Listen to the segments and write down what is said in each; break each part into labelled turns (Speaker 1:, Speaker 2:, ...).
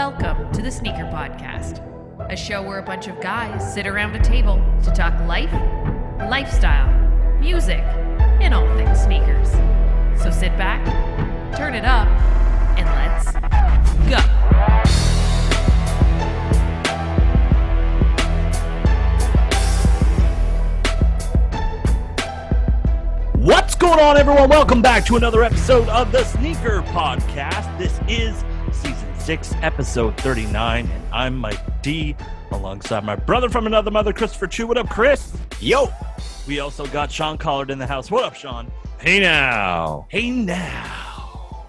Speaker 1: Welcome to the Sneaker Podcast, a show where a bunch of guys sit around a table to talk life, lifestyle, music, and all things sneakers. So sit back, turn it up, and let's go.
Speaker 2: What's going on, everyone? Welcome back to another episode of the Sneaker Podcast. This is Season 6, Episode 39, and I'm Mike D, alongside my brother from another mother, Christopher Chu. What up, Chris?
Speaker 3: Yo!
Speaker 2: We also got Sean Collard in the house. What up, Sean?
Speaker 3: Hey now!
Speaker 2: Hey now!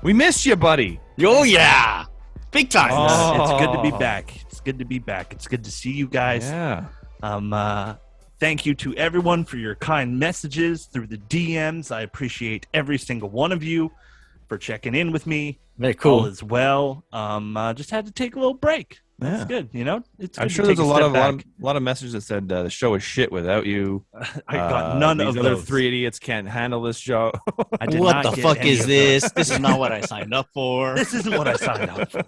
Speaker 3: We missed you, buddy.
Speaker 4: Oh, yeah. Big time.
Speaker 2: It's good to be back. It's good to be back. It's good to see you guys.
Speaker 3: Yeah.
Speaker 2: Thank you to everyone for your kind messages through the DMs. I appreciate every single one of you for checking in with me.
Speaker 4: Very cool.
Speaker 2: All as well. Just had to take a little break. That's good. You know, it's.
Speaker 3: I'm sure there's a lot of messages that said the show is shit without you.
Speaker 2: I got none of
Speaker 3: these other
Speaker 2: those.
Speaker 3: Three idiots can't handle this show.
Speaker 2: I did
Speaker 4: What
Speaker 2: not
Speaker 4: the
Speaker 2: get
Speaker 4: fuck
Speaker 2: any
Speaker 4: is
Speaker 2: of
Speaker 4: this? This is not what I signed up for.
Speaker 2: This isn't what I signed up for.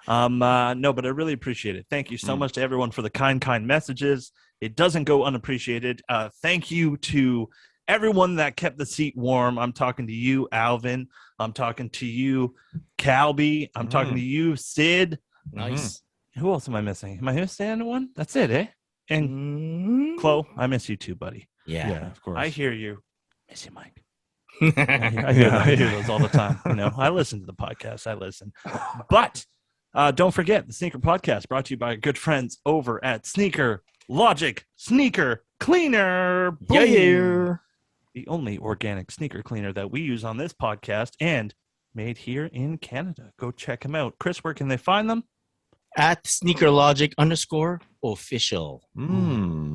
Speaker 2: No, but I really appreciate it. Thank you so much to everyone for the kind messages. It doesn't go unappreciated. Thank you to everyone that kept the seat warm. I'm talking to you, Alvin. I'm talking to you, Calby. I'm talking to you, Sid.
Speaker 4: Nice.
Speaker 2: Who else am I missing? Am I missing anyone? That's it, eh? And Chloe, I miss you too, buddy.
Speaker 4: Yeah.
Speaker 3: Of course.
Speaker 2: I hear you. Miss you, Mike. I hear those all the time. You know, I listen to the podcast. I listen. But don't forget, the Sneaker Podcast brought to you by our good friends over at Sneaker Logic Sneaker Cleaner. Boom.
Speaker 4: Yeah.
Speaker 2: The only organic sneaker cleaner that we use on this podcast and made here in Canada. Go check them out. Chris, where can they find them?
Speaker 4: At sneakerlogic_official.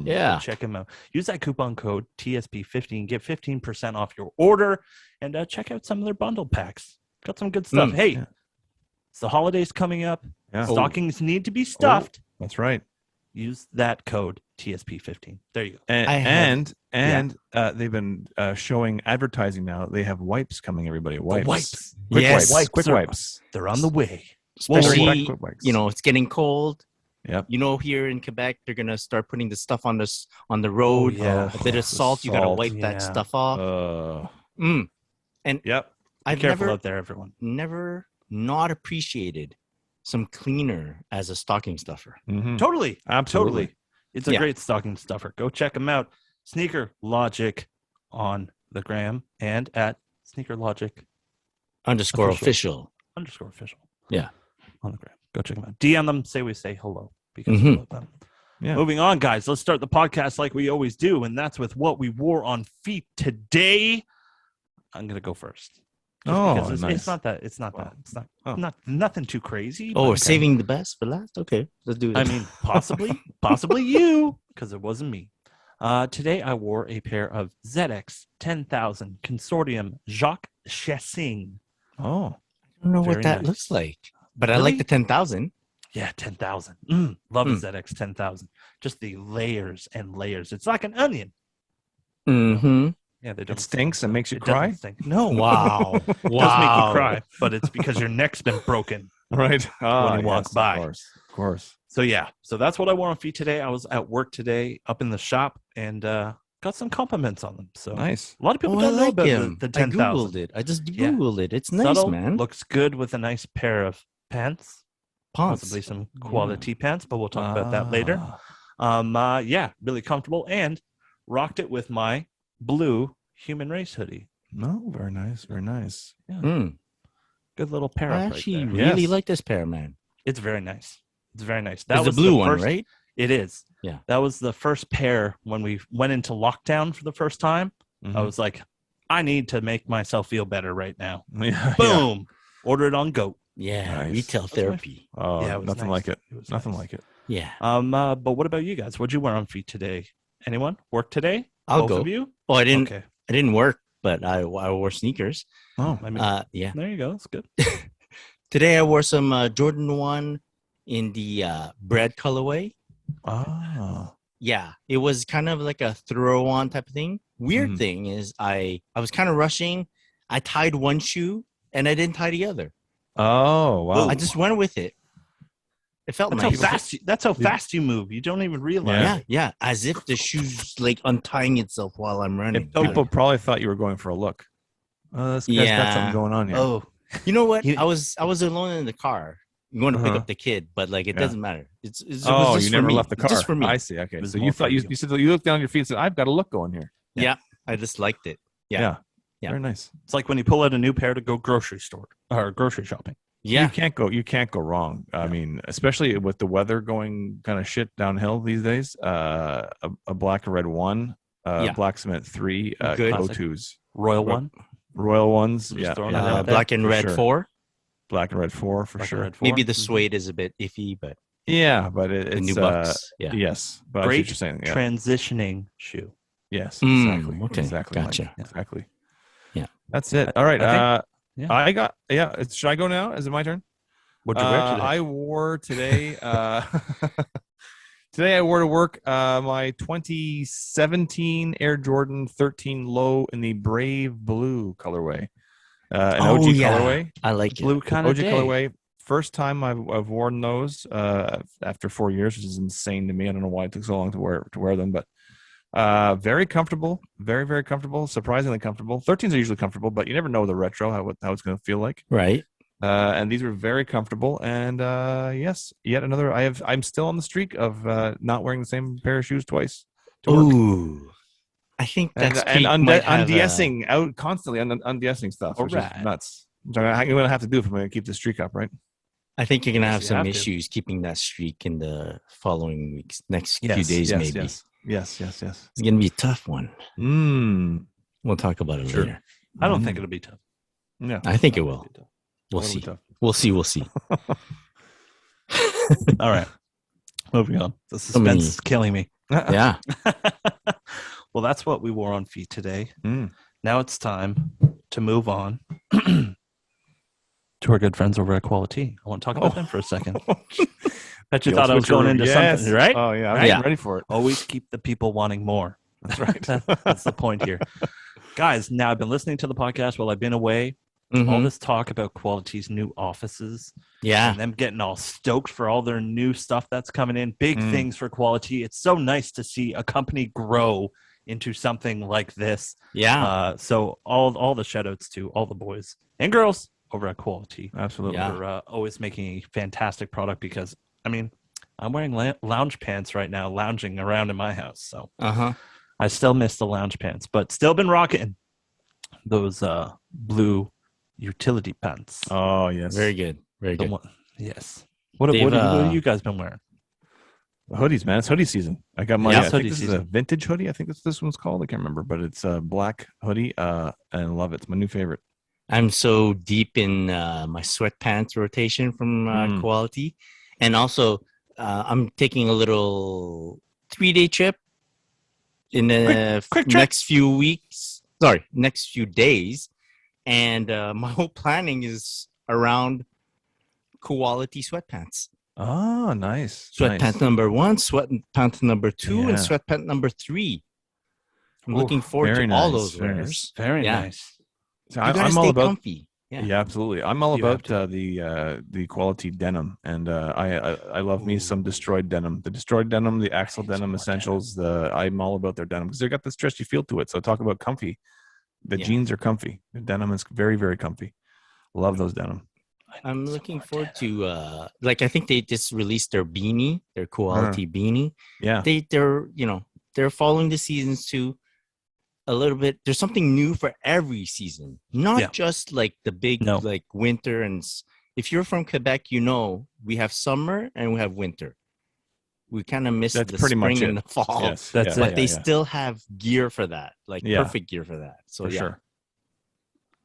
Speaker 4: Yeah.
Speaker 2: Go check them out. Use that coupon code TSP15. Get 15% off your order. And check out some of their bundle packs. Got some good stuff. Hey, it's the holidays coming up.
Speaker 3: Yeah.
Speaker 2: Stockings need to be stuffed.
Speaker 3: That's right.
Speaker 2: Use that code TSP15. There you go.
Speaker 3: And they've been showing advertising now. They have wipes coming. Everybody, wipes. Quick
Speaker 4: Yes.
Speaker 3: wipes. Quick wipes.
Speaker 2: They're on the way.
Speaker 4: Especially,
Speaker 3: Quick wipes.
Speaker 4: you know, it's getting cold.
Speaker 3: Yep.
Speaker 4: You know, here in Quebec, they're going to start putting the stuff on the road.
Speaker 2: yeah.
Speaker 4: A bit of salt. You got to
Speaker 3: Salt.
Speaker 4: wipe that stuff off. And
Speaker 3: Yep.
Speaker 4: I've
Speaker 2: Careful out there, everyone.
Speaker 4: never not appreciated some cleaner as a stocking stuffer.
Speaker 2: Totally.
Speaker 3: Absolutely.
Speaker 2: Totally. It's a great stocking stuffer. Go check them out. Sneaker Logic on the gram and at Sneaker Logic
Speaker 4: _official.
Speaker 2: _official.
Speaker 4: Yeah.
Speaker 2: On the gram. Go check them out. DM them. Say we say hello because we love them.
Speaker 3: Yeah.
Speaker 2: Moving on, guys. Let's start the podcast like we always do, and that's with what we wore on feet today. I'm gonna go first. Because
Speaker 3: nice.
Speaker 2: It's not that. It's not nothing too crazy.
Speaker 4: Oh,
Speaker 2: but
Speaker 4: we're saving the best for last? Okay, let's do it.
Speaker 2: I mean, possibly you, because it wasn't me. Today, I wore a pair of ZX 10,000 Consortium Jacques Chassin.
Speaker 3: Oh.
Speaker 4: I don't know
Speaker 2: Very
Speaker 4: what that
Speaker 2: nice.
Speaker 4: looks like, but I
Speaker 2: Really?
Speaker 4: like the 10,000.
Speaker 2: Yeah, 10,000. Love the ZX 10,000. Just the layers and layers. It's like an onion.
Speaker 4: Mm-hmm.
Speaker 2: Yeah, they
Speaker 3: It
Speaker 2: don't
Speaker 3: stinks and makes you
Speaker 2: it
Speaker 3: cry.
Speaker 2: doesn't stink. No.
Speaker 4: Wow.
Speaker 2: It does make you cry, but it's because your neck's been broken.
Speaker 3: Right.
Speaker 2: When you walk by.
Speaker 3: Of course.
Speaker 2: So yeah, so that's what I wore on feet today. I was at work today up in the shop and got some compliments on them. So
Speaker 3: Nice.
Speaker 2: a lot of people
Speaker 4: I
Speaker 2: don't know
Speaker 4: like
Speaker 2: about
Speaker 4: him.
Speaker 2: the
Speaker 4: I
Speaker 2: 10,000.
Speaker 4: Googled it. I just
Speaker 2: Yeah.
Speaker 4: Googled it. It's nice,
Speaker 2: Subtle,
Speaker 4: man.
Speaker 2: looks good with a nice pair of pants. Possibly
Speaker 4: Pants.
Speaker 2: some quality pants, but we'll talk about that later. Yeah, really comfortable and rocked it with my blue Human Race hoodie.
Speaker 3: No, very nice. Very nice.
Speaker 2: Good little pair.
Speaker 4: I
Speaker 2: up
Speaker 4: actually
Speaker 2: right there.
Speaker 4: really
Speaker 3: Yes.
Speaker 4: like this pair, man.
Speaker 2: It's very nice. It's very nice.
Speaker 4: That was the blue one,
Speaker 2: first,
Speaker 4: right?
Speaker 2: It is.
Speaker 4: Yeah.
Speaker 2: That was the first pair when we went into lockdown for the first time. I was like, I need to make myself feel better right now.
Speaker 3: Yeah.
Speaker 2: Boom. Order it on Goat.
Speaker 4: Yeah,
Speaker 3: Nice.
Speaker 4: retail
Speaker 2: my-
Speaker 4: therapy.
Speaker 3: Oh,
Speaker 2: Yeah, it was
Speaker 3: nothing
Speaker 2: nice.
Speaker 3: like it.
Speaker 2: It was
Speaker 3: Nothing
Speaker 2: nice.
Speaker 3: like it.
Speaker 4: Yeah.
Speaker 2: But what about you guys? What'd you wear on feet today? Anyone work today?
Speaker 4: I'll
Speaker 2: Both
Speaker 4: go.
Speaker 2: of you?
Speaker 4: Oh, I didn't
Speaker 2: Okay.
Speaker 4: work, but I wore sneakers.
Speaker 3: Oh,
Speaker 2: I mean,
Speaker 4: Yeah.
Speaker 2: there you go. That's good.
Speaker 4: Today I wore some Jordan 1 in the bread colorway.
Speaker 3: ah.
Speaker 4: Yeah, it was kind of like a throw on type of thing. Weird
Speaker 3: Mhm.
Speaker 4: thing is I was kind of rushing. I tied one shoe and I didn't tie the other.
Speaker 3: Oh, wow.
Speaker 4: I just went with it. It felt
Speaker 2: That's
Speaker 4: nice.
Speaker 2: how fast you move. You don't even realize.
Speaker 4: Yeah. As if the shoe's like untying itself while I'm running.
Speaker 3: People probably thought you were going for a look. This guy's got something going on here.
Speaker 2: Oh,
Speaker 4: you know what? I was alone in the car going to pick
Speaker 3: Uh-huh.
Speaker 4: up the kid, but like it doesn't matter. It was
Speaker 3: Oh,
Speaker 4: just
Speaker 3: you
Speaker 4: for
Speaker 3: never
Speaker 4: me.
Speaker 3: left the car.
Speaker 4: Just for me.
Speaker 3: I see. Okay,
Speaker 2: It was
Speaker 3: so you
Speaker 2: more
Speaker 3: thought
Speaker 2: for
Speaker 3: you
Speaker 2: you.
Speaker 3: said you looked down your feet and said, "I've got a look going here."
Speaker 4: Yeah. I just liked it. Yeah.
Speaker 3: Very nice.
Speaker 2: it's like when you pull out a new pair to go grocery store or grocery shopping.
Speaker 3: You
Speaker 4: Yeah.
Speaker 3: can't go wrong. I mean, especially with the weather going kind of shit downhill these days. A black and red one, black cement 3,
Speaker 4: Good.
Speaker 3: go-tos,
Speaker 2: Royal one.
Speaker 3: royal ones.
Speaker 2: I'm just
Speaker 3: Yeah,
Speaker 2: throwing it out there.
Speaker 4: Black and
Speaker 3: for
Speaker 4: red
Speaker 3: sure.
Speaker 4: 4.
Speaker 3: Black and red 4 for
Speaker 2: Black and
Speaker 3: sure.
Speaker 2: red 4.
Speaker 4: Maybe the
Speaker 2: Mhm.
Speaker 4: suede is a bit iffy, but
Speaker 3: Yeah, but
Speaker 4: the
Speaker 3: it's
Speaker 4: new bucks. Yeah.
Speaker 3: yes, but I see what
Speaker 2: Great
Speaker 3: you're saying. Yeah.
Speaker 2: transitioning shoe.
Speaker 3: Yes,
Speaker 4: Mm,
Speaker 3: exactly.
Speaker 4: okay,
Speaker 3: Exactly. Mike.
Speaker 4: gotcha.
Speaker 3: Exactly.
Speaker 4: Yeah.
Speaker 3: That's it. All right.
Speaker 2: I think-
Speaker 3: Should I go now? Is it my turn?
Speaker 2: What'd you wear today?
Speaker 3: I wore today. Today I wore to work my 2017 Air Jordan 13 Low in the Brave Blue colorway. An OG colorway.
Speaker 4: I like it.
Speaker 2: Blue kind of
Speaker 3: OG
Speaker 2: day.
Speaker 3: colorway. First time I've worn those after 4 years, which is insane to me. I don't know why it took so long to wear them, but very comfortable, very, very comfortable, surprisingly comfortable. 13s are usually comfortable, but you never know with a retro how it's going to feel like.
Speaker 4: Right.
Speaker 3: And these were very comfortable. And yes, yet another. I'm still on the streak of not wearing the same pair of shoes twice to work.
Speaker 4: Ooh. I think that's
Speaker 3: And unde-essing out constantly unde-essing stuff, which
Speaker 2: Alright.
Speaker 3: is nuts. Which I'm going to have to do if I'm going to keep the streak up, right?
Speaker 4: I think you're gonna have
Speaker 2: you
Speaker 4: some
Speaker 2: have to.
Speaker 4: issues keeping that streak in the following weeks, next few
Speaker 3: Yes,
Speaker 4: days,
Speaker 3: yes,
Speaker 4: maybe.
Speaker 3: Yes.
Speaker 4: It's gonna be a tough one. We'll talk about it
Speaker 3: Sure.
Speaker 4: later.
Speaker 2: I don't think it'll be tough.
Speaker 3: Yeah.
Speaker 4: I think it will. We'll
Speaker 3: That'll be
Speaker 4: see.
Speaker 3: tough.
Speaker 4: We'll see.
Speaker 2: All right. Moving on. The
Speaker 4: So many-
Speaker 2: suspense is killing me.
Speaker 4: Yeah.
Speaker 2: Well, that's what we wore on feet today.
Speaker 3: Mm.
Speaker 2: Now it's time to move on to our good friends over at Quality. I want to talk about them for a second. Bet you thought I was going into something, right?
Speaker 3: Oh yeah,
Speaker 2: Right?
Speaker 3: I'm ready for it.
Speaker 2: Always keep the people wanting more.
Speaker 3: That's right.
Speaker 2: That's the point here. Guys, now I've been listening to the podcast while I've been away. All
Speaker 4: Mhm.
Speaker 2: this talk about Quality's new offices
Speaker 4: Yeah.
Speaker 2: and them getting all stoked for all their new stuff that's coming in. Big
Speaker 3: Mm.
Speaker 2: things for Quality. It's so nice to see a company grow into something like this.
Speaker 4: Yeah.
Speaker 2: So all the shout outs to all the boys and girls over at Quality
Speaker 3: Absolutely.
Speaker 4: Yeah.
Speaker 2: for always making a fantastic product because, I mean, I'm wearing lounge pants right now, lounging around in my house. So
Speaker 4: Uh-huh.
Speaker 2: I still miss the lounge pants, but still been rocking those blue utility pants.
Speaker 3: Oh yes.
Speaker 4: Very good. Very
Speaker 2: The
Speaker 4: good.
Speaker 2: one- yes. What
Speaker 4: They've,
Speaker 2: have you guys been wearing?
Speaker 3: Hoodies, man. It's hoodie season. I got my.
Speaker 2: Yeah,
Speaker 3: I
Speaker 2: it's
Speaker 3: think
Speaker 2: hoodie
Speaker 3: this is a
Speaker 2: season.
Speaker 3: vintage hoodie. I think that's this one's called. I can't remember, but it's a black hoodie. And I love it. It's my new favorite.
Speaker 4: I'm so deep in my sweatpants rotation from Quality. And also, I'm taking a little 3-day trip in the
Speaker 2: Quick trip.
Speaker 4: next few days. And my whole planning is around Quality sweatpants.
Speaker 3: Oh, nice.
Speaker 4: Sweatpants
Speaker 3: Nice.
Speaker 4: number 1, sweatpants number 2, and
Speaker 3: Yeah.
Speaker 4: sweatpants number 3. I'm
Speaker 3: Ooh,
Speaker 4: looking forward to
Speaker 3: very
Speaker 4: all
Speaker 3: nice,
Speaker 4: those
Speaker 3: very
Speaker 4: wears.
Speaker 3: nice.
Speaker 2: Very
Speaker 4: Yeah.
Speaker 2: nice.
Speaker 3: So
Speaker 4: You gotta
Speaker 3: I'm
Speaker 4: stay
Speaker 3: all about.
Speaker 4: comfy.
Speaker 3: Yeah. Absolutely. I'm all
Speaker 2: You have
Speaker 3: about the quality denim, and I love me some destroyed denim. The destroyed denim, the axle
Speaker 2: need some
Speaker 3: denim
Speaker 2: more
Speaker 3: essentials. I'm all about their denim because they got the stretchy feel to it. So talk about comfy. The
Speaker 4: Yeah.
Speaker 3: jeans are comfy. The denim is very, very comfy. Love those denim.
Speaker 4: I'm looking forward to I think they just released their beanie, their Quality beanie.
Speaker 3: Yeah.
Speaker 4: They're following the seasons too a little bit. There's something new for every season, not
Speaker 2: Yeah.
Speaker 4: just like the big
Speaker 2: No.
Speaker 4: like winter if you're from Quebec, we have summer and we have winter. We kind of miss
Speaker 3: That's
Speaker 4: the
Speaker 3: pretty much
Speaker 4: spring and
Speaker 3: it.
Speaker 4: the fall.
Speaker 3: Yes.
Speaker 2: That's
Speaker 3: yeah,
Speaker 2: it.
Speaker 4: But they
Speaker 3: yeah,
Speaker 4: still have gear for that, like
Speaker 3: Yeah.
Speaker 4: perfect gear for that. So
Speaker 3: for
Speaker 4: yeah.
Speaker 3: sure.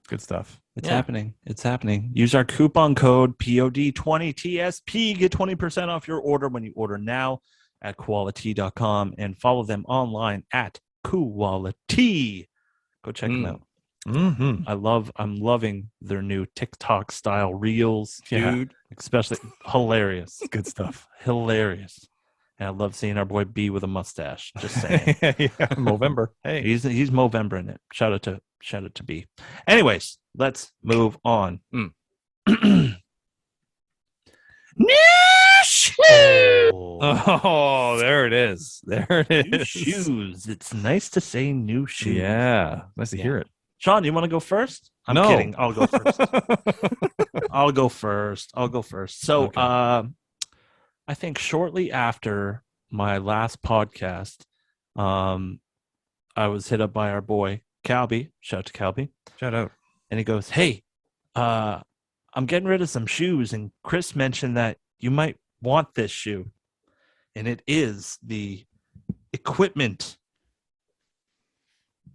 Speaker 3: Good stuff.
Speaker 2: It's
Speaker 4: Yeah.
Speaker 2: happening. It's happening. Use our coupon code POD20TSP. Get 20% off your order when you order now at quality.com and follow them online at Quality. Go check them out.
Speaker 3: Mm-hmm.
Speaker 2: I'm loving their new TikTok style reels,
Speaker 3: Yeah.
Speaker 2: dude. Especially hilarious.
Speaker 3: Good stuff.
Speaker 2: Hilarious. And I love seeing our boy B with a mustache. Just saying.
Speaker 3: yeah. Movember. Hey.
Speaker 2: He's Movember in it. Shout out to B. Anyways, let's move on.
Speaker 3: Oh, there it is. There it
Speaker 2: New
Speaker 3: is.
Speaker 2: shoes. It's nice to say new shoes.
Speaker 3: Yeah, nice to
Speaker 2: Yeah.
Speaker 3: hear it.
Speaker 2: Sean, you want to go first? I'm
Speaker 3: No.
Speaker 2: kidding. I'll go first. I'll go first. So,
Speaker 3: Okay.
Speaker 2: I think shortly after my last podcast, I was hit up by our boy Calby. Shout out to Calby.
Speaker 3: Shout out.
Speaker 2: And he goes, "Hey, I'm getting rid of some shoes, and Chris mentioned that you might want this shoe, and it is the Equipment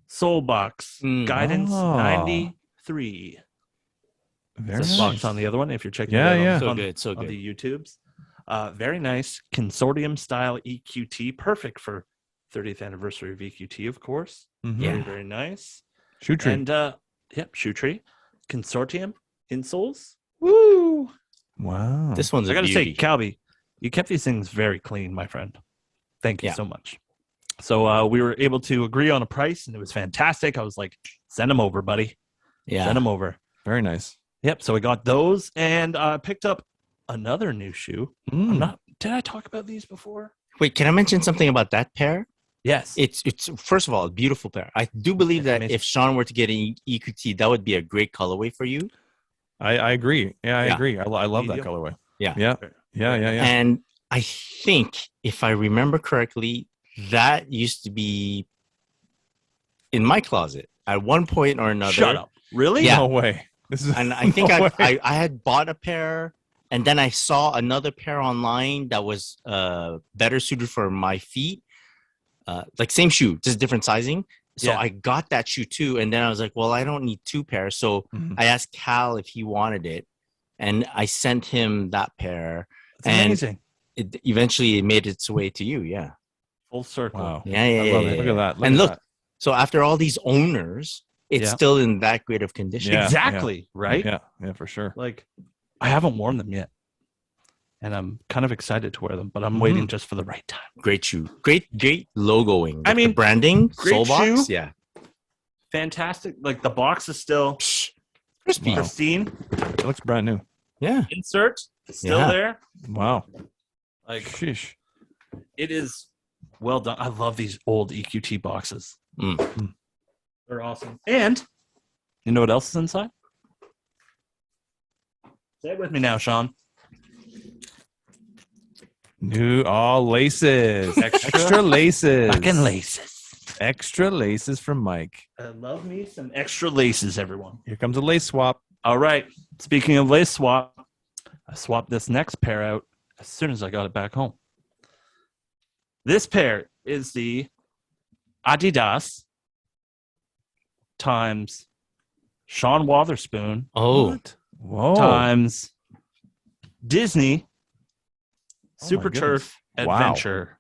Speaker 2: Soul Box Guidance
Speaker 3: Oh.
Speaker 2: 93.
Speaker 3: Very
Speaker 2: This
Speaker 3: nice.
Speaker 2: box on the other one, if you're checking
Speaker 3: Yeah,
Speaker 2: it out
Speaker 3: yeah.
Speaker 4: So
Speaker 2: on,
Speaker 4: good, so
Speaker 2: on
Speaker 4: good.
Speaker 2: the YouTubes. Very nice consortium style EQT, perfect for 30th anniversary of EQT, of course.
Speaker 3: Mhm.
Speaker 2: Very,
Speaker 4: Yeah.
Speaker 2: very nice.
Speaker 3: Shoe tree.
Speaker 2: And yep, shoe tree, consortium insoles. Woo!
Speaker 3: Wow.
Speaker 4: This one's
Speaker 2: I
Speaker 4: a
Speaker 2: gotta
Speaker 4: beauty.
Speaker 2: say, Calby, you kept these things very clean, my friend. Thank you
Speaker 4: Yeah.
Speaker 2: so much. So we were able to agree on a price, and it was fantastic. I was like, "Send them over, buddy.
Speaker 4: Yeah.
Speaker 2: Send them over."
Speaker 3: Very nice.
Speaker 2: Yep. So we got those, and picked up another new shoe. I'm not. Did I talk about these before?
Speaker 4: Wait, can I mention something about that pair?
Speaker 2: Yes.
Speaker 4: It's first of all a beautiful pair. I do believe that
Speaker 2: Amazing.
Speaker 4: if Sean were to get an EQT, that would be a great colorway for you.
Speaker 3: I agree. Yeah, I
Speaker 4: Yeah.
Speaker 3: agree. I love that
Speaker 2: Medium.
Speaker 3: colorway.
Speaker 4: Yeah.
Speaker 3: Yeah. Yeah.
Speaker 4: And I think, if I remember correctly, that used to be in my closet at one point or another.
Speaker 2: Shut up. Really?
Speaker 4: Yeah.
Speaker 3: No way. This is
Speaker 4: And I think
Speaker 3: no way.
Speaker 4: I had bought a pair, and then I saw another pair online that was better suited for my feet. Like same shoe, just different sizing. So
Speaker 2: Yeah.
Speaker 4: I got that shoe too. And then I was like, well, I don't need two pairs. So
Speaker 3: Mhm.
Speaker 4: I asked Cal if he wanted it, and I sent him that pair.
Speaker 2: It's
Speaker 4: And
Speaker 2: amazing.
Speaker 4: it eventually made its way to you. Yeah.
Speaker 2: Full circle.
Speaker 3: Wow.
Speaker 4: Yeah.
Speaker 3: I love it. Look at that.
Speaker 4: And
Speaker 3: at
Speaker 4: look,
Speaker 3: that.
Speaker 4: so after all these owners, it's
Speaker 2: Yeah.
Speaker 4: still in that great of condition.
Speaker 3: Yeah.
Speaker 2: Exactly. Right.
Speaker 3: Yeah. Yeah, for sure.
Speaker 2: Like, I haven't worn them yet, and I'm kind of excited to wear them, but I'm
Speaker 3: Mhm.
Speaker 2: waiting just for the right time.
Speaker 4: Great shoe. Great logoing.
Speaker 2: I
Speaker 4: Like the
Speaker 2: mean,
Speaker 4: branding,
Speaker 2: great
Speaker 4: Soul Box.
Speaker 2: shoe.
Speaker 4: Yeah.
Speaker 2: Fantastic. Like the box is still
Speaker 4: Crispy.
Speaker 3: Wow.
Speaker 2: pristine.
Speaker 3: It looks brand new.
Speaker 4: Yeah.
Speaker 2: Insert is still
Speaker 4: Yeah.
Speaker 2: there.
Speaker 3: Wow.
Speaker 2: Like
Speaker 3: Sheesh.
Speaker 2: it is well done. I love these old EQT boxes.
Speaker 4: Mm.
Speaker 2: They're awesome. And you know what else is inside? Say it with me now, Sean.
Speaker 3: New all laces.
Speaker 2: Extra
Speaker 3: Extra laces.
Speaker 2: fucking laces.
Speaker 3: Extra laces from Mike.
Speaker 2: I love me some extra laces, everyone.
Speaker 3: Here comes a lace swap.
Speaker 2: All right. Speaking of lace swap, I swapped this next pair out as soon as I got it back home. This pair is the Adidas times Sean Wotherspoon
Speaker 4: Oh.
Speaker 3: What? Whoa.
Speaker 2: times Disney
Speaker 3: Oh my
Speaker 2: Super
Speaker 3: goodness.
Speaker 2: Turf
Speaker 3: Wow.
Speaker 2: Adventure.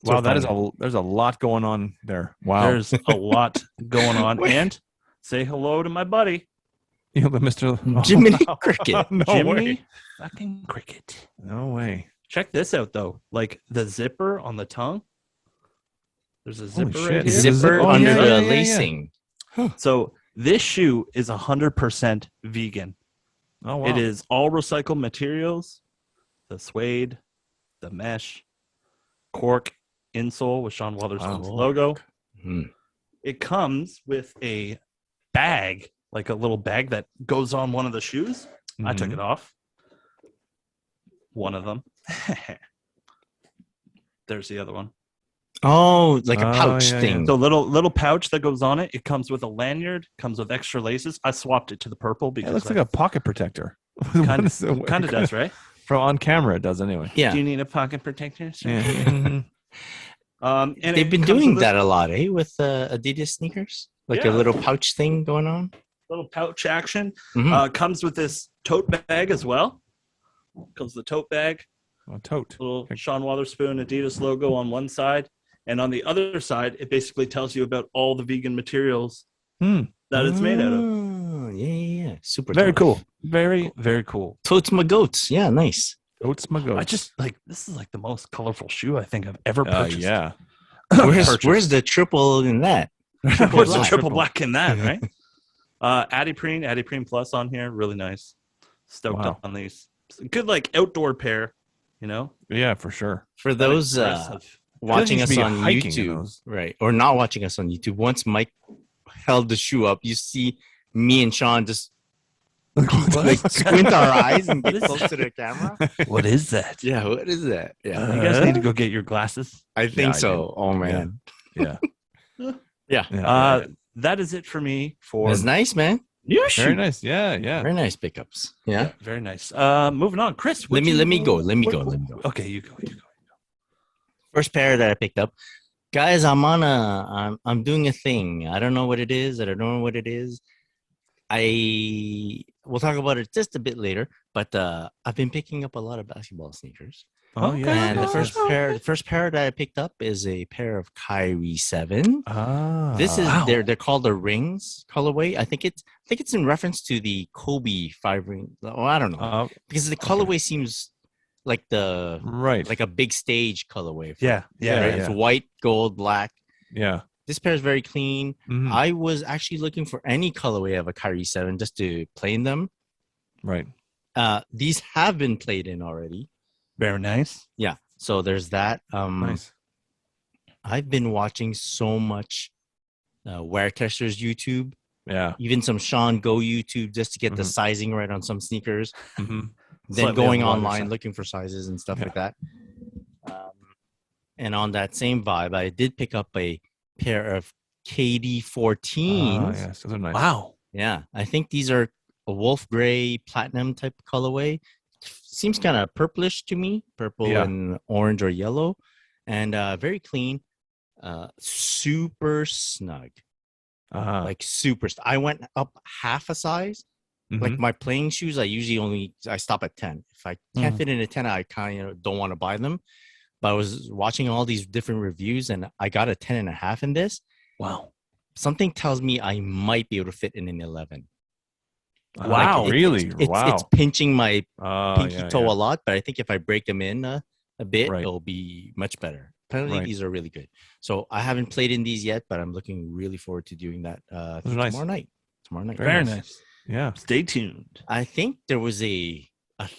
Speaker 3: Wow,
Speaker 2: So
Speaker 3: that is
Speaker 2: funny.
Speaker 3: there's a lot going on there. Wow.
Speaker 2: There's a lot going on. And say hello to my buddy,
Speaker 3: You know, Mr.
Speaker 4: Jiminy
Speaker 3: Wow.
Speaker 4: Cricket.
Speaker 3: No
Speaker 2: Jiminy
Speaker 3: way.
Speaker 2: fucking Cricket.
Speaker 3: No way.
Speaker 2: Check this out, though. Like the zipper on the tongue. There's a zipper
Speaker 3: shit.
Speaker 2: right here.
Speaker 3: Is it
Speaker 4: Zipper
Speaker 3: Oh,
Speaker 4: under
Speaker 3: yeah,
Speaker 4: the
Speaker 3: yeah, yeah.
Speaker 4: lacing.
Speaker 2: So this shoe is 100% vegan.
Speaker 3: Oh wow.
Speaker 2: It is all recycled materials. The suede, the mesh, cork insole with Sean Wotherspoon's
Speaker 3: Wow.
Speaker 2: logo.
Speaker 4: Hmm.
Speaker 2: It comes with a bag, like a little bag that goes on one of the shoes. I took
Speaker 3: Mhm.
Speaker 2: it off. One of them. There's the other one.
Speaker 4: Oh, like a
Speaker 3: Oh,
Speaker 4: pouch
Speaker 3: yeah,
Speaker 4: thing.
Speaker 2: So little pouch that goes on it. It comes with a lanyard. Comes with extra laces. I swapped it to the purple
Speaker 3: It
Speaker 2: because
Speaker 3: looks like a pocket protector.
Speaker 2: kind of does, right?
Speaker 3: From on camera, it does anyway.
Speaker 4: Yeah.
Speaker 2: Do you need a pocket protector? sir?
Speaker 3: Yeah.
Speaker 4: Mhm.
Speaker 2: And
Speaker 4: They've
Speaker 2: it
Speaker 4: been
Speaker 2: comes
Speaker 4: doing
Speaker 2: with
Speaker 4: that a lot, eh? With Adidas sneakers, like
Speaker 2: Yeah.
Speaker 4: a little pouch thing going on.
Speaker 2: little pouch action.
Speaker 4: Mhm.
Speaker 2: Comes with this tote bag as well. Comes with the tote bag.
Speaker 3: A tote.
Speaker 2: Little Sean Wotherspoon Adidas logo on one side, and on the other side, it basically tells you about all the vegan materials
Speaker 3: Hmm.
Speaker 2: that it's made out of.
Speaker 4: Oh, yeah. Super
Speaker 2: Very
Speaker 4: tote.
Speaker 2: cool. Very cool.
Speaker 4: Totes my goats. Yeah, nice.
Speaker 3: Oats my goats.
Speaker 2: I just like this is like the most colorful shoe I think I've ever purchased.
Speaker 3: yeah.
Speaker 4: Where's the triple in that?
Speaker 2: Where's the
Speaker 3: black.
Speaker 2: triple black in that, right? Adiprene Plus on here, really nice. Stoked
Speaker 3: Wow.
Speaker 2: on these. It's a good like outdoor pair, you know.
Speaker 3: Yeah, for sure.
Speaker 4: For
Speaker 2: That
Speaker 4: those
Speaker 2: aggressive.
Speaker 4: watching
Speaker 3: you should
Speaker 4: us
Speaker 3: be
Speaker 4: on
Speaker 3: hiking in
Speaker 4: YouTube,
Speaker 3: those.
Speaker 4: right, or not watching us on YouTube, once Mike held the shoe up, you see me and Sean just like squint our eyes and get close to the camera.
Speaker 2: What is that?
Speaker 4: Yeah, what is that? Yeah,
Speaker 2: You guys need to go get your glasses.
Speaker 4: I think
Speaker 3: I
Speaker 4: so.
Speaker 3: do.
Speaker 4: Oh man,
Speaker 3: Yeah.
Speaker 4: yeah.
Speaker 2: That is it for me for
Speaker 4: That's nice, man.
Speaker 2: new
Speaker 3: Very
Speaker 2: shoe.
Speaker 3: nice. Yeah, yeah.
Speaker 4: Very nice pickups. Yeah.
Speaker 2: Very nice. Moving on, Chris.
Speaker 4: Let me go. Let me go.
Speaker 2: Okay, you go.
Speaker 4: First pair that I picked up, guys. I'm doing a thing. I don't know what it is. We'll talk about it just a bit later. But I've been picking up a lot of basketball sneakers.
Speaker 3: Oh,
Speaker 2: Okay.
Speaker 3: yeah.
Speaker 4: And the first pair that I picked up is a pair of Kyrie 7. This is they're called the Rings colorway. I think it's in reference to the Kobe 5 ring. Oh, I don't know. Because the colorway seems like like a big stage colorway.
Speaker 2: Yeah.
Speaker 4: Right? It's white, gold, black.
Speaker 3: Yeah.
Speaker 4: This pair is very clean.
Speaker 3: Mhm.
Speaker 4: I was actually looking for any colorway of a Kyrie 7 just to play in them.
Speaker 3: Right.
Speaker 4: These have been played in already.
Speaker 2: Very nice.
Speaker 4: Yeah. So there's that.
Speaker 3: Nice.
Speaker 4: I've been watching so much Wear Testers YouTube,
Speaker 3: Yeah.
Speaker 4: even some Sean Go YouTube just to get the
Speaker 3: Mhm.
Speaker 4: sizing right on some sneakers.
Speaker 3: Mhm.
Speaker 4: Then
Speaker 2: Slightly
Speaker 4: going
Speaker 2: on the longer
Speaker 4: online
Speaker 2: side.
Speaker 4: looking for sizes and stuff like that. And on that same vibe, I did pick up a pair of KD14s.
Speaker 3: Yes, those are nice.
Speaker 2: Wow.
Speaker 4: Yeah, I think these are a wolf gray platinum type colorway. Seems kind of purplish to me, purple
Speaker 3: Yeah.
Speaker 4: and orange or yellow, and very clean, super snug, like super. I went up half a size. Like
Speaker 3: Mhm.
Speaker 4: my playing shoes, I stop at 10. If I can't fit in a 10, I kind of don't want to buy them. But I was watching all these different reviews, and I got a 10.5 in this.
Speaker 2: Wow.
Speaker 4: Something tells me I might be able to fit in an 11.
Speaker 2: Wow.
Speaker 3: Really?
Speaker 4: It's pinching my pinky
Speaker 3: yeah,
Speaker 4: toe
Speaker 3: yeah.
Speaker 4: a lot, but I think if I break them in a bit,
Speaker 3: Right.
Speaker 4: it'll be much better. Apparently,
Speaker 3: Right.
Speaker 4: these are really good. So I haven't played in these yet, but I'm looking really forward to doing that
Speaker 3: Those are nice.
Speaker 4: tomorrow night. Tomorrow night.
Speaker 2: Very nice.
Speaker 3: Yeah.
Speaker 2: Stay tuned.
Speaker 4: I think there was a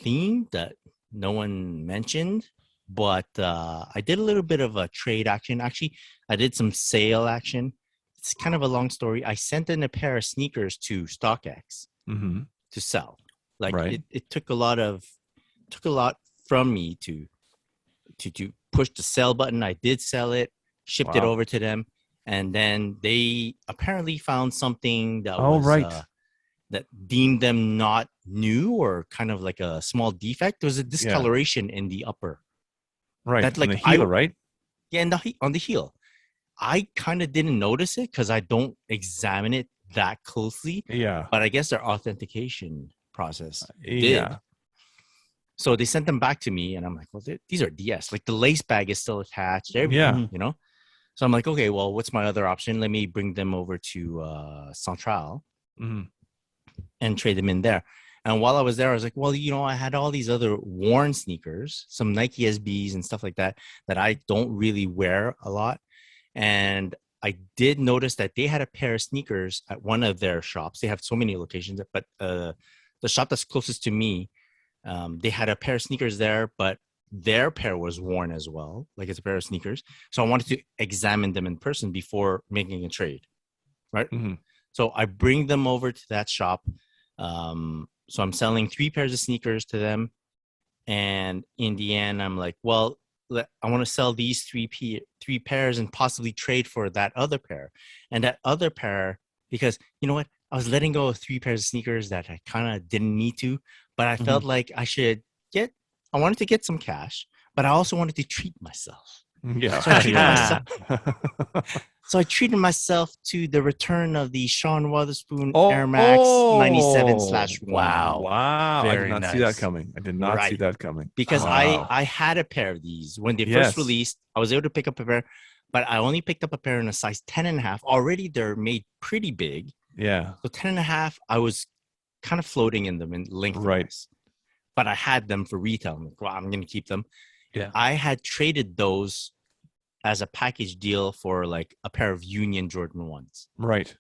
Speaker 4: theme that no one mentioned, but I did a little bit of a trade action. Actually, I did some sale action. It's kind of a long story. I sent in a pair of sneakers to StockX
Speaker 3: Mm-hmm.
Speaker 4: to sell. Like
Speaker 3: Right.
Speaker 4: it took a lot from me to push the sell button. I did sell it, shipped it
Speaker 3: Wow.
Speaker 4: over to them, and then they apparently found something that
Speaker 3: Oh,
Speaker 4: was
Speaker 3: right.
Speaker 4: that deemed them not new or kind of like a small defect. There was a discoloration in the upper.
Speaker 3: Right.
Speaker 4: That,
Speaker 3: On
Speaker 4: like,
Speaker 3: the heel, right?
Speaker 4: Yeah, and on the heel. I kind of didn't notice it because I don't examine it that closely.
Speaker 3: Yeah.
Speaker 4: But I guess their authentication process did.
Speaker 3: Yeah.
Speaker 4: So they sent them back to me, and I'm like, well, these are DS. Like the lace bag is still attached.
Speaker 3: Yeah.
Speaker 4: You know? So I'm like, okay, well, what's my other option? Let me bring them over to Central
Speaker 3: Mhm.
Speaker 4: and trade them in there. And while I was there, I was like, well, I had all these other worn sneakers, some Nike SBs and stuff like that I don't really wear a lot. And I did notice that they had a pair of sneakers at one of their shops. They have so many locations, but the shop that's closest to me, they had a pair of sneakers there, but their pair was worn as well. Like it's a pair of sneakers. So I wanted to examine them in person before making a trade. Right.
Speaker 3: Mhm.
Speaker 4: So I bring them over to that shop. So I'm selling 3 pairs of sneakers to them. And in the end, I'm like, well, I want to sell these three pairs and possibly trade for that other pair. And that other pair, because you know what? I was letting go of 3 pairs of sneakers that I kind of didn't need to, but I felt like I wanted to get some cash, but I also wanted to treat myself.
Speaker 3: Yeah.
Speaker 4: So I treated myself. So I treated myself to the return of the Sean Wotherspoon Air Max 97/1.
Speaker 2: Wow.
Speaker 3: Wow. I
Speaker 2: Very
Speaker 3: did not see that
Speaker 2: nice.
Speaker 3: coming. I did not see
Speaker 4: Right.
Speaker 3: that coming.
Speaker 4: Because
Speaker 3: Wow.
Speaker 4: I had a pair of these when they
Speaker 3: Yes.
Speaker 4: first released. I was able to pick up a pair, but I only picked up a pair in a size 10.5. Already they're made pretty big.
Speaker 3: Yeah.
Speaker 4: So 10.5, I was kind of floating in them in length.
Speaker 3: Right.
Speaker 4: But I had them for retail. I'm like, wow, I'm going to keep them.
Speaker 2: Yeah.
Speaker 4: I had traded those as a package deal for like a pair of Union Jordan 1s.
Speaker 3: Right.